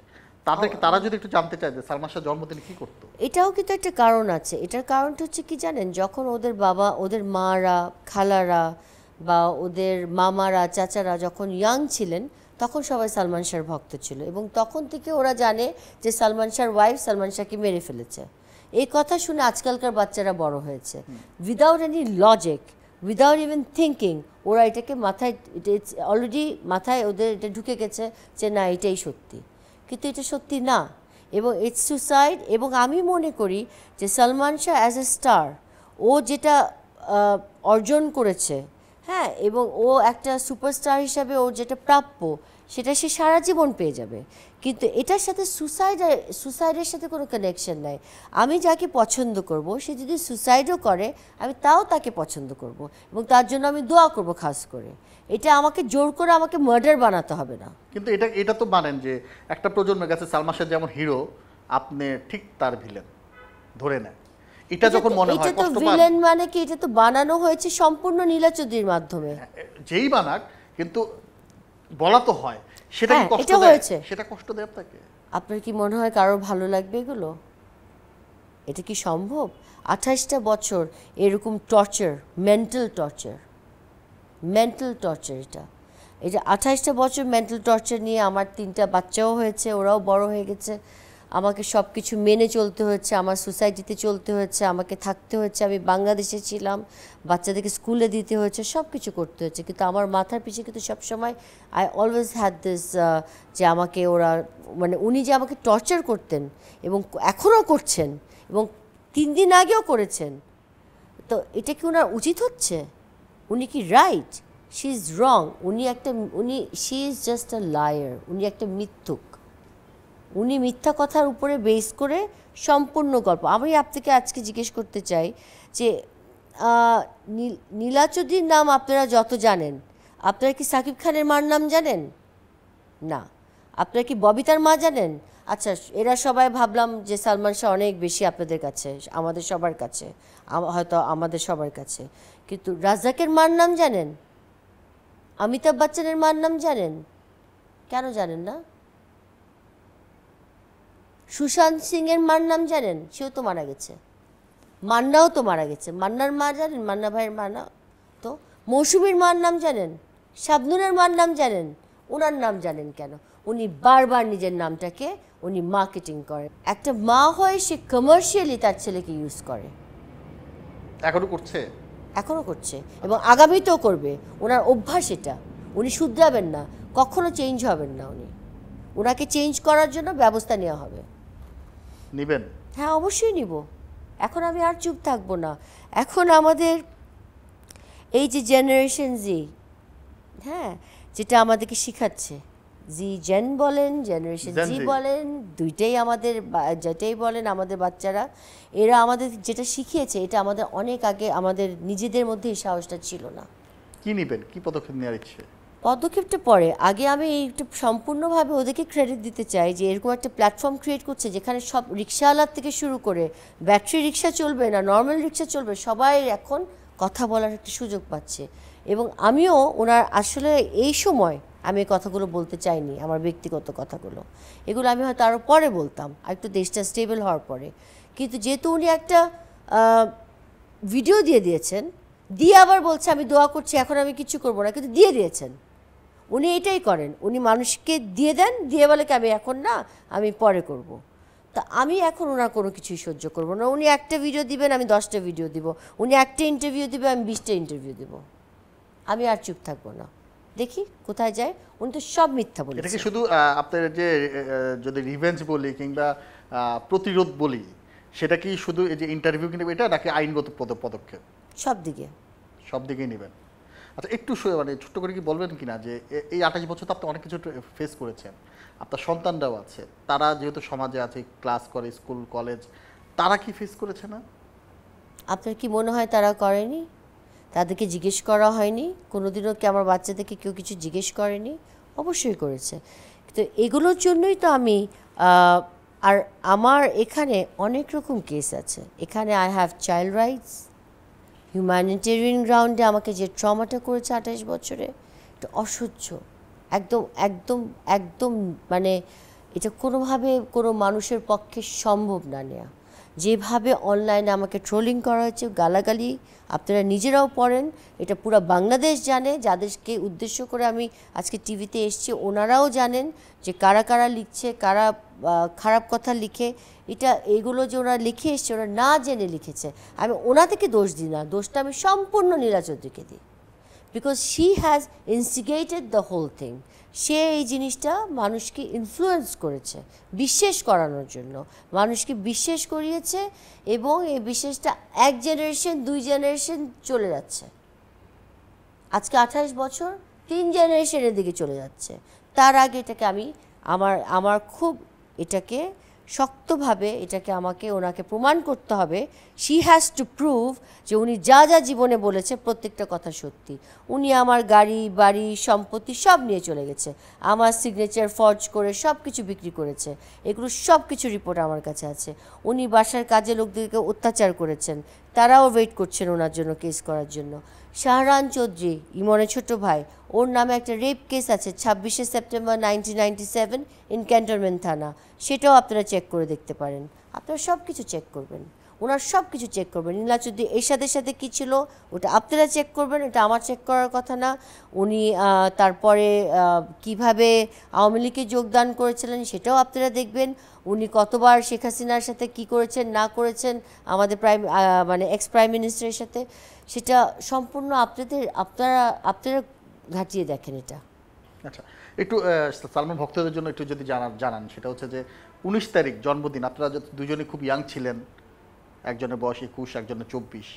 তারা যদি একটু জানতে চায় যে সালমান শাহ জন্মদিনে কি করতো? এটাও কিন্তু একটা কারণ আছে। এটার কারণটা হচ্ছে কি জানেন, যখন ওদের বাবা, ওদের মারা, খালারা বা ওদের মামারা, চাচারা যখন ইয়াং ছিলেন, তখন সবাই সালমান শাহর ভক্ত ছিল, এবং তখন থেকে ওরা জানে যে সালমান শাহর ওয়াইফ সালমান শাহকে মেরে ফেলেছে। এই কথা শুনে আজকালকার বাচ্চারা বড় হয়েছে, without any logic, without even thinking, ওরা এটাকে মাথায়, ইটস অলরেডি মাথায় ওদের এটা ঢুকে গেছে যে না এটাই সত্যি, কিন্তু এটা সত্যি না, এবং ইটস সুসাইড। এবং আমি মনে করি যে Salman Shah as a star, ও যেটা অর্জন করেছে, হ্যাঁ, এবং ও একটা সুপারস্টার হিসাবে ওর যেটা প্রাপ্য, সেটা সে সারা জীবন পেয়ে যাবে। কিন্তু এটার সাথে সুসাইডের সাথে কোনো কানেকশন নাই। আমি যাকে পছন্দ করব, সে যদি সুসাইডও করে, আমি তাও তাকে পছন্দ করব, এবং তার জন্য আমি দোয়া করব খাস করে। এটা আমাকে জোর করে আমাকে মার্ডার বানাতে হবে না। কিন্তু এটা তো মানেন যে একটা প্রজন্মের কাছে সালমান শাহ যেমন হিরো, আপনি ঠিক তার ভিলেন ধরে নেয়। এটা যখন মনে হয় এটা তো ভিলেন মানে কি, এটা তো বানানো হয়েছে সম্পূর্ণ নীলাচৌধুরীর মাধ্যমে। যেই বানাক, কিন্তু বলা তো হয়, সেটা কি কষ্ট দেয়? সেটা কষ্ট দেয় আপনাকে? আপনার কি মনে হয় কারোর ভালো লাগবে এগুলো? এটা কি সম্ভব? 28টা বছর এরকম টর্চার, মেন্টাল টর্চার, এটা 28টা বছর মেন্টাল টর্চার নিয়ে আমার 3টা বাচ্চাও হয়েছে, ওরাও বড় হয়ে গেছে, আমাকে সব কিছু মেনে চলতে হয়েছে, আমার সোসাইটিতে চলতে হয়েছে, আমাকে থাকতে হয়েছে, আমি বাংলাদেশে ছিলাম, বাচ্চাদেরকে স্কুলে দিতে হয়েছে, সব কিছু করতে হয়েছে। কিন্তু আমার মাথার পিছনে কিন্তু সবসময় আই অলওয়েজ হ্যাড দিস, যে আমাকে ওরা, মানে উনি যে আমাকে টর্চার করতেন এবং এখনও করছেন, এবং 3 দিন আগেও করেছেন, তো এটা কি ওনার উচিত হচ্ছে? উনি কি right? She is wrong. She is just a liar. উনি একটা মিথ্যুক। উনি মিথ্যা কথার উপরে বেস করে সম্পূর্ণ গল্প। আমি আপনাকে আজকে জিজ্ঞেস করতে চাই যে নীলাচৌধুরীর নাম আপনারা যত জানেন, আপনারা কি সাকিব খানের মার নাম জানেন? না। আপনারা কি ববিতার মা জানেন? আচ্ছা, এরা সবাই ভাবলাম যে সালমান শাহ অনেক বেশি আপনাদের কাছে, আমাদের সবার কাছে, হয়তো আমাদের সবার কাছে, কিন্তু রাজ্জাকের মার নাম জানেন? অমিতাভ বচ্চনের মার নাম জানেন? কেন জানেন না? সুশান্ত সিংয়ের মার নাম জানেন? সেও তো মারা গেছে। মান্নাও তো মারা গেছে। মান্নার মা জানেন? মান্না ভাইয়ের মা না তো। মৌসুমীর মার নাম জানেন? শাবনুরের মার নাম জানেন? ওনার নাম জানেন কেন? উনি বারবার নিজের নামটাকে উনি মার্কেটিং করেন। একটা মা হয়ে সে কমার্শিয়ালি তার ছেলেকে ইউজ করে। এখনও করছে এবং আগামীতেও করবে। ওনার অভ্যাস এটা, উনি শুধরাবেন না, কখনো চেঞ্জ হবেন না। ওনাকে চেঞ্জ করার জন্য ব্যবস্থা নেওয়া হবে। নেবেন? হ্যাঁ, অবশ্যই নিব। এখন আমি আর চুপ থাকবো না। এখন আমাদের এই যে জেনারেশন জি, হ্যাঁ, যেটা আমাদেরকে শিখাচ্ছে, জি জেন বলেন, জেনারেশন জি বলেন, দুইটাই আমাদের, যেটাই বলেন আমাদের বাচ্চারা, এরা আমাদের যেটা শিখিয়েছে, এটা আমাদের অনেক আগে আমাদের নিজেদের মধ্যে এই সাহসটা ছিল না। কি নেবেন, কি পদক্ষেপ নেওয়ার ইচ্ছে? পদক্ষেপটা পরে, আগে আমি একটু সম্পূর্ণভাবে ওদেরকে ক্রেডিট দিতে চাই যে এরকম একটা প্ল্যাটফর্ম ক্রিয়েট করছে যেখানে সব রিক্সাওয়ালার থেকে শুরু করে ব্যাটারি রিক্সা চলবে না, নর্মাল রিক্সা চলবে, সবাই এখন কথা বলার একটা সুযোগ পাচ্ছে। এবং আমিও ওনার আসলে এই সময় আমি এই কথাগুলো বলতে চাইনি, আমার ব্যক্তিগত কথাগুলো, এগুলো আমি হয়তো আরও পরে বলতাম, আর একটু দেশটা স্টেবল হওয়ার পরে। কিন্তু যেহেতু উনি একটা ভিডিও দিয়েছেন, দিয়ে আবার বলছে আমি দোয়া করছি, এখন আমি কিছু করবো না, কিন্তু দিয়ে দিয়েছেন। উনি এটাই করেন, উনি মানুষকে দিয়ে দেন, দিয়ে বলে কি আমি এখন না, আমি পরে করব। তা আমি এখন ওনার কোনো কিছুই সহ্য করব না। উনি একটা ভিডিও দিবেন, আমি 10টা ভিডিও দিব। উনি একটা ইন্টারভিউ দিবে, আমি 20টা ইন্টারভিউ দিব। আমি আর চুপ থাকবো না। দেখি কোথায় যায়। উনি তো সব মিথ্যা বলেছেন। এটা কি শুধু আপনার যে যদি রিভেঞ্জ বলি কিংবা প্রতিরোধ বলি, সেটা কি শুধু এই যে ইন্টারভিউ কিংবা এটা, নাকি আইনগত পদক্ষেপ? সব দিকে, সব দিকেই নেবেন। আচ্ছা, একটু মানে ছোট্ট করে কি বলবেন কিনা যে এই 28 বছর তো আপনি অনেক কিছু ফেস করেছেন, আপনার সন্তানরাও আছে, তারা যেহেতু সমাজে আছে, ক্লাস করে, স্কুল কলেজ, তারা কি ফেস করেছে না? আপনার কি মনে হয় তারা করেনি? তাদেরকে জিজ্ঞেস করা হয়নি কোনোদিনও? কি আমার বাচ্চাদেরকে কেউ কিছু জিজ্ঞেস করেনি? অবশ্যই করেছে। তো এগুলোর জন্যই তো আমি আর আমার এখানে অনেক রকম কেস আছে। এখানে I have child rights, humanitarian গ্রাউন্ডে আমাকে যে ট্রমাটা করেছে 28 বছরে, এটা অসহ্য, একদম একদম একদম, মানে এটা কোনোভাবে কোনো মানুষের পক্ষে সম্ভব না নেওয়া। যেভাবে অনলাইনে আমাকে ট্রোলিং করা হয়েছে, গালাগালি আপনারা নিজেরাও পড়েন, এটা পুরো বাংলাদেশ জানে। যাদেরকে উদ্দেশ্য করে আমি আজকে টিভিতে এসেছি ওনারাও জানেন যে কারা কারা লিখছে, কারা খারাপ কথা লিখে। এটা এগুলো যে ওরা লিখে এসছে, ওরা না জেনে লিখেছে। আমি ওনা থেকে দোষ দিই না, দোষটা আমি সম্পূর্ণ নীলা চৌধুরীকে দিই, because she has instigated the whole thing. সে এই জিনিসটা মানুষকে ইনফ্লুয়েন্স করেছে বিশ্বাস করানোর জন্য, মানুষকে বিশ্বাস করিয়েছে, এবং এই বিশ্বাসটা 1 জেনারেশন 2 জেনারেশন চলে যাচ্ছে। আজকে 28 বছর 3 জেনারেশনের দিকে চলে যাচ্ছে। তার আগে এটাকে আমি আমার খুব এটাকে শক্তভাবে এটাকে আমাকে ওনাকে প্রমাণ করতে হবে। শি হ্যাজ টু প্রুভ যে উনি যা যা জীবনে বলেছে প্রত্যেকটা কথা সত্যি। উনি আমার গাড়ি বাড়ি সম্পত্তি সব নিয়ে চলে গেছে, আমার সিগনেচার ফর্জ করে সব কিছু বিক্রি করেছে। এগুলো সব কিছু রিপোর্ট আমার কাছে আছে। উনি বাসার কাজে লোকদেরকে অত্যাচার করেছেন, তারাও ওয়েট করছেন ওনার জন্য কেস করার জন্য। শাহরান চৌধুরী, ইমনের ছোট ভাই, ওর নামে একটা রেপ কেস আছে 26শে সেপ্টেম্বর 1997 ইন ক্যান্টনমেন্ট থানা, সেটাও আপনারা চেক করে দেখতে পারেন। আপনারা সব কিছু চেক করবেন, ওনার সব কিছু চেক করবেন। নীলা চৌধুরী এর সাথে সাথে কী ছিল ওটা আপনারা চেক করবেন, এটা আমার চেক করার কথা না। উনি তারপরে কিভাবে আওয়ামী লীগে যোগদান করেছিলেন সেটাও আপনারা দেখবেন। উনি কতবার শেখ হাসিনার সাথে কি করেছেন না করেছেন, আমাদের মানে এক্স প্রাইম মিনিস্টারের সাথে, সেটা সম্পূর্ণ আপনারা ঘাটিয়ে দেখেন এটা। আচ্ছা, একটু সালমান ভক্তদের জন্য একটু যদি জানান, সেটা হচ্ছে যে 19 তারিখ জন্মদিন, আপনারা দুজনে খুব ইয়াং ছিলেন, একজনের বয়স 21, একজনের 24,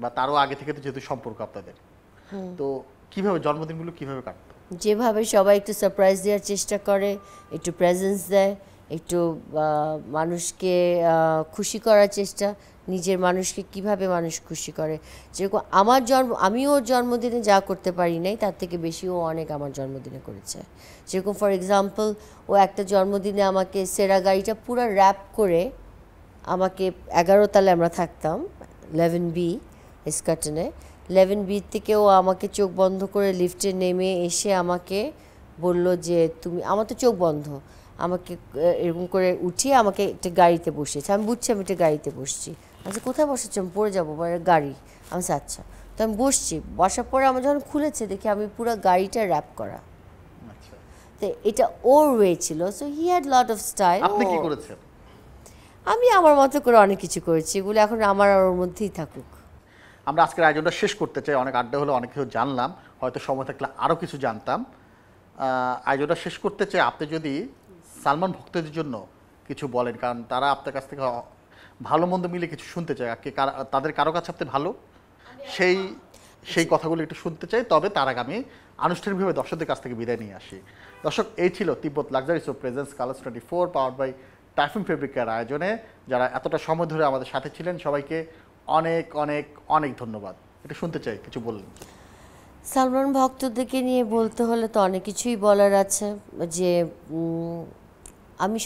বা তারও আগে থেকে তো যেহেতু সম্পর্ক আপনাদের, তো কিভাবে জন্মদিনগুলো কিভাবে কাটতো? যেভাবে সবাই একটু সারপ্রাইজ দেওয়ার চেষ্টা করে, একটু প্রেজেন্স দেয়, একটু মানুষকে খুশি করার চেষ্টা, নিজের মানুষকে কিভাবে মানুষ খুশি করে। যেরকম আমি ওর জন্মদিনে যা করতে পারি নাই তার থেকে বেশি ও অনেক আমার জন্মদিনে করেছে। যেরকম ফর এক্সাম্পল, ও একটা জন্মদিনে আমাকে সেরা গাড়িটা পুরো র্যাপ করে আমাকে 11 তলায় আমরা থাকতাম 11B এসকাটনে, 11B থেকে ও আমাকে চোখ বন্ধ করে লিফটে নেমে এসে আমাকে বলল যে তুমি, আমার তো চোখ বন্ধ, আমাকে এরকম করে উঠিয়ে আমাকে একটা গাড়িতে বসিয়েছে। আমি বুঝছি আমি একটা গাড়িতে বসছি। আচ্ছা কোথায় বসাচ্ছি? আমি পড়ে যাবো গাড়ি। আমি আচ্ছা, তো আমি বসছি। বসার পরে আমার যখন খুলেছে দেখি আমি পুরো গাড়িটা র্যাপ করা। তো এটা ওর ওয়ে ছিল। So he had lot of style. আপনি কি করেছেন? আমি আমার মতো করে অনেক কিছু করেছি, এগুলো এখন আমার আর ওর মধ্যেই থাকুক। আমরা আজকের আয়োজনটা শেষ করতে চাই। অনেক আড্ডা হলো, অনেক কিছু জানলাম, হয়তো সময় থাকলে আরও কিছু জানতাম। আয়োজনটা শেষ করতে চাই আপনি যদি সালমান ভক্তদের জন্য কিছু বলেন, কারণ তারা আপনার কাছ থেকে ভালো মন্দ মিলে কিছু শুনতে চায়, তাদের কারো কাছে আপনি ভালো, সেই কথাগুলো একটু শুনতে চাই। তবে তার আগে আমি আনুষ্ঠানিকভাবে দর্শকদের কাছ থেকে বিদায় নিয়ে আসি। দর্শক, এই ছিল Tibbet luxuries of presence colours 24 powered by typhoon ফেব্রিকের আয়োজনে। যারা এতটা সময় ধরে আমাদের সাথে ছিলেন সবাইকে অনেক অনেক অনেক ধন্যবাদ। এটা শুনতে চাই, কিছু বললেন। সালমান ভক্তদেরকে নিয়ে বলতে হলে তো অনেক কিছুই বলার আছে। যে আমি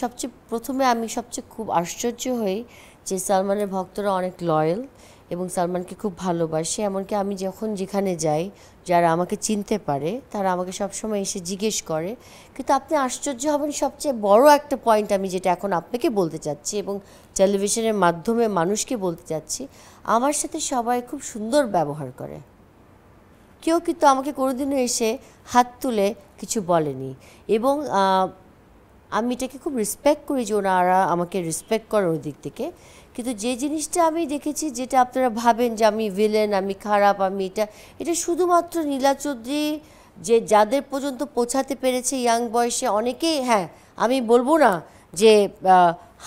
সবচেয়ে খুব আশ্চর্য হই যে সালমানের ভক্তরা অনেক লয়াল এবং সালমানকে খুব ভালোবাসে। এমনকি আমি যখন যেখানে যাই, যারা আমাকে চিনতে পারে তারা আমাকে সবসময় এসে জিজ্ঞেস করে। কিন্তু আপনি আশ্চর্য হবেন, সবচেয়ে বড় একটা পয়েন্ট আমি যেটা এখন আপনাকে বলতে চাচ্ছি এবং টেলিভিশনের মাধ্যমে মানুষকে বলতে চাচ্ছি, আমার সাথে সবাই খুব সুন্দর ব্যবহার করে। কেউ কিন্তু আমাকে কোনোদিনও এসে হাত তুলে কিছু বলেনি, এবং আমি এটাকে খুব রেসপেক্ট করি যে ওনারা আমাকে রেসপেক্ট করেন ওই দিক থেকে। কিন্তু যে জিনিসটা আমি দেখেছি, যেটা আপনারা ভাবেন যে আমি ভিলেন, আমি খারাপ, আমি এটা শুধুমাত্র নীলা চৌধুরী যে যাদের পর্যন্ত পৌঁছাতে পেরেছে ইয়াং বয়সে অনেকেই, হ্যাঁ আমি বলবো না যে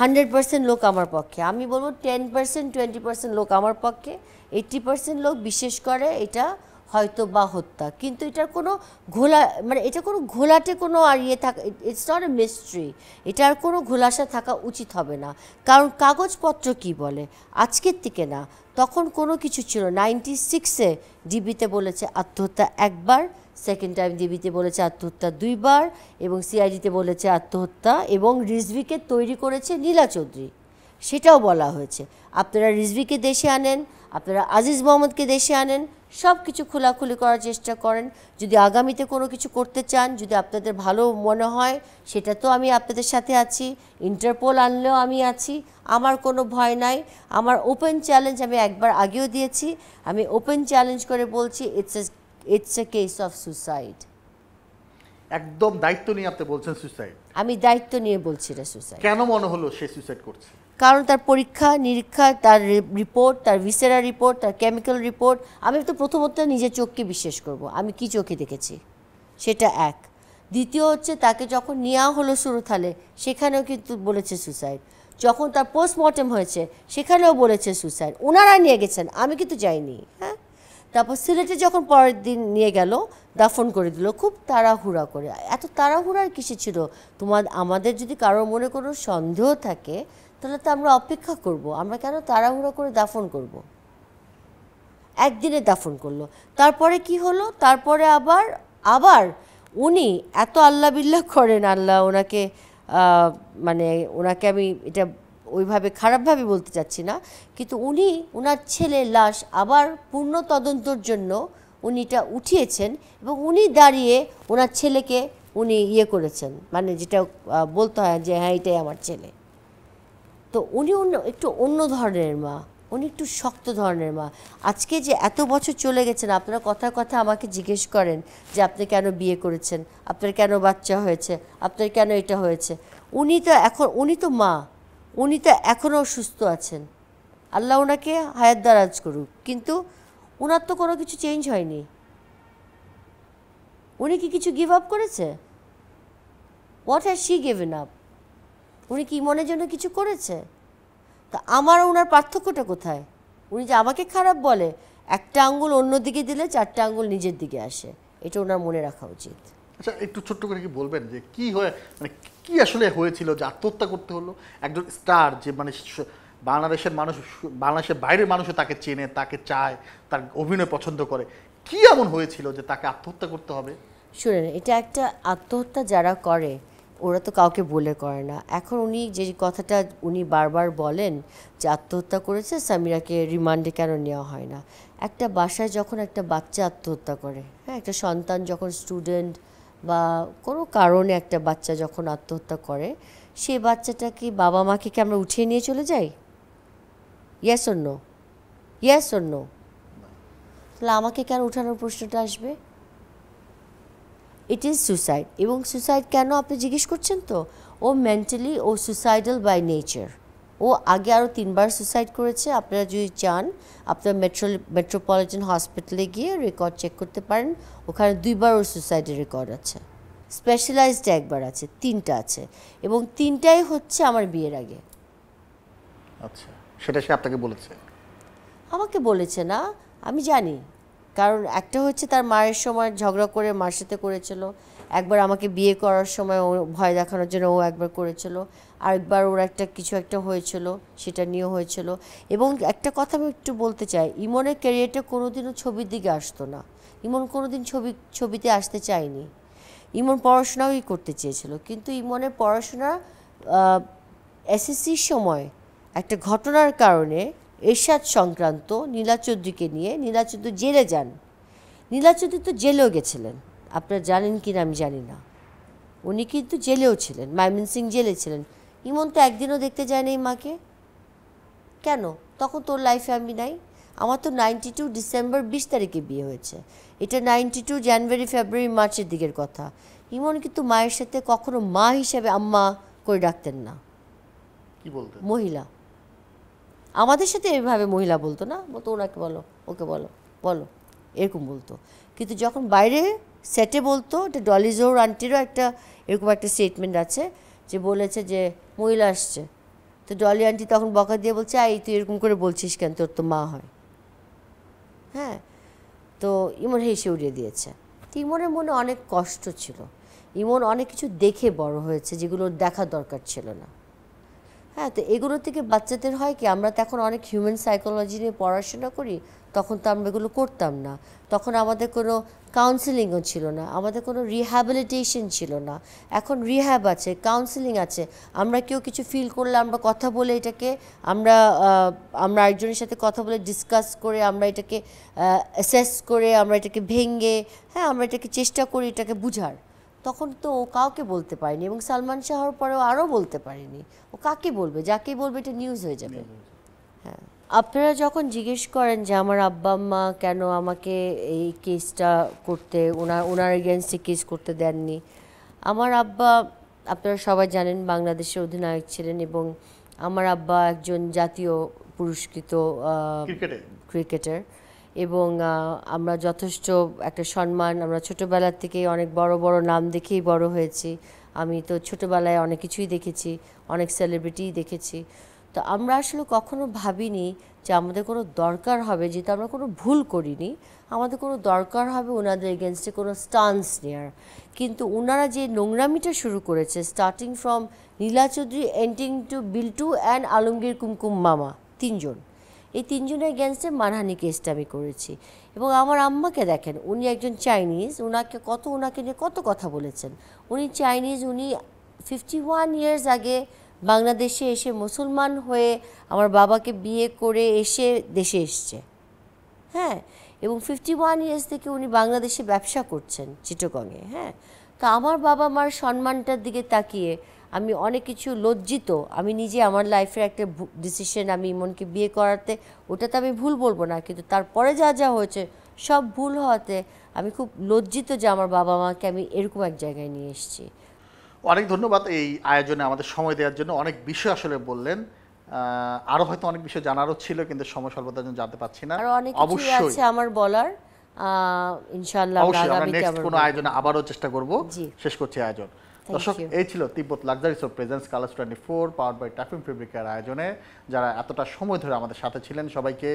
100% লোক আমার পক্ষে, আমি বলবো 10% 20% লোক আমার পক্ষে, 80% লোক বিশেষ করে এটা হয়তো বা হত্যা। কিন্তু এটার কোনো ঘোলা মানে এটা কোনো ঘোলাটে কোনো আর ইয়ে থাকা, ইটস নট এ মিস্ট্রি, এটার কোনো ঘোলাসা থাকা উচিত হবে না। কারণ কাগজপত্র কি বলে, আজকের থেকে না, তখন কোনো কিছু ছিল। 96-এ ডিবিতে বলেছে আত্মহত্যা একবার, সেকেন্ড টাইম ডিবিতে বলেছে আত্মহত্যা 2 বার, এবং সিআইডিতে বলেছে আত্মহত্যা, এবং রিজভিকে তৈরি করেছে নীলা চৌধুরী, সেটাও বলা হয়েছে। আপনারা রিজভিকে দেশে আনেন, আপনারা আজিজ মোহাম্মদকে দেশে আনেন, সব কিছু খোলাখুলি করার চেষ্টা করেন। যদি আগামীতে কোনো কিছু করতে চান, যদি আপনাদের ভালো মনে হয়, সেটা তো আমি আপনাদের সাথে আছি। ইন্টারপোল আনলেও আমি আছি, আমার কোনো ভয় নাই। আমার ওপেন চ্যালেঞ্জ আমি একবার আগেও দিয়েছি, আমি ওপেন চ্যালেঞ্জ করে বলছি it's a case of suicide. একদম দায়িত্ব নিয়ে আপনি বলছেন সুসাইড? আমি দায়িত্ব নিয়ে বলছি এটা সুসাইড। কেন মনে হলো সে সুসাইড করছে? কারণ তার পরীক্ষা নিরীক্ষা, তার রিপোর্ট, তার ভিসেরা রিপোর্ট, তার কেমিক্যাল রিপোর্ট, আমি তো প্রথমত নিজের চোখকে বিশ্বাস করব আমি কি চোখে দেখেছি, সেটা এক। দ্বিতীয় হচ্ছে তাকে যখন নেওয়া হলো সুরথালে, সেখানেও কিন্তু বলেছে সুসাইড। যখন তার পোস্টমর্টেম হয়েছে, সেখানেও বলেছে সুসাইড। ওনারা নিয়ে গেছেন, আমি কিন্তু যাইনি। হ্যাঁ, তারপর সিলেটে যখন পরের দিন নিয়ে গেল, দাফন করে দিল খুব তাড়াহুড়া করে। এত তাড়াহুড়ার কিসে ছিল? আমাদের যদি কারোর মনে কোনো সন্দেহ থাকে, তাহলে তো আমরা অপেক্ষা করব, আমরা কেন তাড়াহুড়ো করে দাফন করব? একদিনে দাফন করলো। তারপরে কি হলো? তারপরে আবার উনি এত আল্লাহ বিল্লাহ করেন, আল্লাহ ওনাকে মানে ওনাকে আমি এটা ওইভাবে খারাপভাবে বলতে চাচ্ছি না, কিন্তু উনি ওনার ছেলের লাশ আবার পূর্ণ তদন্তর জন্য উনি এটা উঠিয়েছেন, এবং উনি দাঁড়িয়ে ওনার ছেলেকে উনি ইয়ে করেছেন, মানে যেটা বলতে হয় যে হ্যাঁ এটাই আমার ছেলে। তো উনি একটু অন্য ধরনের মা, উনি একটু শক্ত ধরনের মা। আজকে যে এত বছর চলে গেছেন, আপনারা কথার কথা আমাকে জিজ্ঞেস করেন যে আপনি কেন বিয়ে করেছেন, আপনার কেন বাচ্চা হয়েছে, আপনার কেন এটা হয়েছে। উনি তো মা, উনি তো এখনও সুস্থ আছেন, আল্লাহ ওনাকে হায়াত দারাজ করুক, কিন্তু ওনার তো কোনো কিছু চেঞ্জ হয়নি। উনি কি কিছু গিভ আপ করেছে? What has she given up? উনি কি মনের জন্য কিছু করেছে? তা আমার ওনার পার্থক্যটা কোথায়? উনি যে আমাকে খারাপ বলে, একটা আঙ্গুল অন্য দিকে দিলে 4টে আঙ্গুল নিজের দিকে আসে, এটা ওনার মনে রাখা উচিত। আচ্ছা, একটু ছোট্ট করে কি বলবেন যে মানে কি আসলে হয়েছিল যে আত্মহত্যা করতে হলো? একজন স্টার, যে মানে বাংলাদেশের মানুষ, বাংলাদেশের বাইরের মানুষও তাকে চেনে, তাকে চায়, তার অভিনয় পছন্দ করে, কি এমন হয়েছিল যে তাকে আত্মহত্যা করতে হবে? শুনেন, এটা একটা আত্মহত্যা যারা করে ওরা তো কাউকে বলে করে না। এখন উনি যে কথাটা উনি বারবার বলেন যে আত্মহত্যা করেছে, সামিরাকে রিমান্ডে কেন নেওয়া হয় না? একটা বাসায় যখন একটা বাচ্চা আত্মহত্যা করে, হ্যাঁ, একটা সন্তান যখন, স্টুডেন্ট বা কোনো কারণে একটা বাচ্চা যখন আত্মহত্যা করে, সেই বাচ্চাটাকে বাবা মাকে কি আমরা উঠিয়ে নিয়ে চলে যাই? Yes or no? Yes or no? তাহলে আমাকে কেন উঠানোর প্রশ্নটা আসবে? It is suicide. এবং সুসাইড কেন আপনি জিজ্ঞেস করছেন? তো ও মেন্টালি ও সুসাইডাল বাই নেচার। ও আগে আরও 3বার সুসাইড করেছে। আপনারা যদি চান, আপনার মেট্রোপলিটন হসপিটালে গিয়ে রেকর্ড চেক করতে পারেন, ওখানে 2বার ওর সুসাইডের রেকর্ড আছে। স্পেশালাইজড একবার আছে, 3টা আছে, এবং 3টাই হচ্ছে আমার বিয়ের আগে। আচ্ছা, সেটা সে আপনাকে বলেছে? আমাকে বলেছে না, আমি জানি। কারণ একটা হচ্ছে তার মায়ের সময় ঝগড়া করে মার সাথে করেছিল, একবার আমাকে বিয়ে করার সময় ও ভয় দেখানোর জন্য ও একবার করেছিল, আরেকবার ওর কিছু একটা হয়েছিল, সেটা নিয়েও হয়েছিল। এবং একটা কথা আমি একটু বলতে চাই, ইমনের ক্যারিয়ারটা কোনোদিনও ছবির দিকে আসতো না। ইমন কোনোদিন ছবিতে আসতে চায়নি। ইমন পড়াশোনাই করতে চেয়েছিল, কিন্তু ইমনের পড়াশোনা এসএসসির সময় একটা ঘটনার কারণে এরশাদ সংক্রান্ত নীলা চৌধুরীকে নিয়ে নীলা চৌধুরী জেলে যান। নীলা চৌধুরী তো জেলেও গেছিলেন, আপনারা জানেন কি না আমি জানি না। উনি কিন্তু জেলেও ছিলেন, ময়মনসিং জেলে ছিলেন। ইমন তো একদিনও দেখতে যায়নি মাকে। কেন? তখন তোর লাইফে আমি নাই। আমার তো 92 ডিসেম্বর 20 তারিখে বিয়ে হয়েছে, এটা 92 জানুয়ারি ফেব্রুয়ারি মার্চের দিকের কথা। ইমন কিন্তু মায়ের সাথে কখনো মা হিসেবে আম্মা করে ডাকতেন না। কি বলতেন? মহিলা, আমাদের সাথে এইভাবে মহিলা বলতো না, বলতো ওনাকে বলো, ওকে বলো, বলো, এরকম বলতো। কিন্তু যখন বাইরে সেটে বলতো, এটা ডলি জোহর আন্টিরও একটা এরকম একটা স্টেটমেন্ট আছে যে বলেছে যে মহিলা আসছে, তো ডলি আন্টি তখন বকা দিয়ে বলছে এই তুই এরকম করে বলছিস কেন, তোর তো মা হয়। হ্যাঁ, তো ইমন হেসে উড়িয়ে দিয়েছে। তো ইমনের মনে অনেক কষ্ট ছিল, ইমন অনেক কিছু দেখে বড় হয়েছে যেগুলো দেখার দরকার ছিল না। হ্যাঁ, তো এগুলো থেকে বাচ্চাদের হয় কি, আমরা তো এখন অনেক হিউম্যান সাইকোলজি নিয়ে পড়াশোনা করি, তখন তো আমরা এগুলো করতাম না। তখন আমাদের কোনো কাউন্সেলিংও ছিল না, আমাদের কোনো রিহ্যাবিলিটেশন ছিল না। এখন রিহ্যাব আছে, কাউন্সেলিং আছে। আমরা কেউ কিছু ফিল করলে আমরা কথা বলে এটাকে আমরা আমরা একজনের সাথে কথা বলে ডিসকাস করে আমরা এটাকে অ্যাসেস করে আমরা এটাকে ভেঙে, হ্যাঁ, আমরা এটাকে চেষ্টা করি এটাকে বুঝার। তখন তো ও কাউকে বলতে পারেনি, এবং সালমান শাহর পরেও আরও বলতে পারেনি। ও কাকে বলবে? যাকেই বলবে এটা নিউজ হয়ে যাবে। হ্যাঁ, আপনারা যখন জিজ্ঞেস করেন যে আমার আব্বা আম্মা কেন আমাকে এই কেসটা করতে, ওনার এগেনস্টে কেস করতে দেননি। আমার আব্বা, আপনারা সবাই জানেন, বাংলাদেশের অধিনায়ক ছিলেন, এবং আমার আব্বা একজন জাতীয় পুরস্কৃত ক্রিকেটার, এবং আমরা যথেষ্ট একটা সম্মান, আমরা ছোটোবেলার থেকেই অনেক বড় বড় নাম দেখেই বড় হয়েছি। আমি তো ছোটোবেলায় অনেক কিছুই দেখেছি, অনেক সেলিব্রিটিই দেখেছি। তো আমরা আসলে কখনো ভাবিনি যে আমাদের কোনো দরকার হবে, যেহেতু আমরা কোনো ভুল করিনি, আমাদের কোনো দরকার হবে ওনাদের এগেনস্টে কোনো স্টান্স নেওয়ার। কিন্তু ওনারা যে নোংরামিটা শুরু করেছে, starting from Nila Chowdhury ending to Biltu and Alamgir Kumkum মামা, তিনজন, এই তিনজনের এগেনস্টে মানহানি কেসটা আমি করেছি। এবং আমার আম্মাকে দেখেন, উনি একজন চাইনিজ, ওনাকে নিয়ে কত কথা বলেছেন। উনি চাইনিজ, উনি 51 ইয়ার্স আগে বাংলাদেশে এসে মুসলমান হয়ে আমার বাবাকে বিয়ে করে এসে দেশে এসছে। হ্যাঁ, এবং 51 ইয়ার্স থেকে উনি বাংলাদেশে ব্যবসা করছেন চিটাগংয়ে। হ্যাঁ, তো আমার বাবা মার সম্মানটার দিকে তাকিয়ে আমি অনেক কিছু লজ্জিত। আমি নিজে আমার লাইফের একটা ডিসিশন, আমি ইমনকে বিয়ে করাতে, ওটাতে আমি ভুল বলবো না, কিন্তু তারপরে যা যা হয়েছে সব ভুল হওয়াতে আমি খুব লজ্জিত যে আমার বাবা মাকে আমি এরকম এক জায়গায় নিয়ে এসেছি। অনেক ধন্যবাদ এই আয়োজনে আমাদের সময় দেওয়ার জন্য। অনেক বিষয় আসলে বললেন, আরো হয়তো অনেক বিষয় জানারও ছিল, কিন্তু সময় স্বল্পতার জন্য জানতে পারছি না। আর অনেক কিছু আছে আমার বলার, ইনশাআল্লাহ আমরা নেক্সট কোনো আয়োজনে আবারও চেষ্টা করব। শেষ করছি আয়োজন। দর্শক, এই ছিল Tibbet luxuries of presence colours 24 powered by typhoon ফেব্রিকের আয়োজনে। যারা এতটা সময় ধরে আমাদের সাথে ছিলেন সবাইকে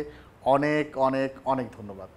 অনেক অনেক অনেক ধন্যবাদ।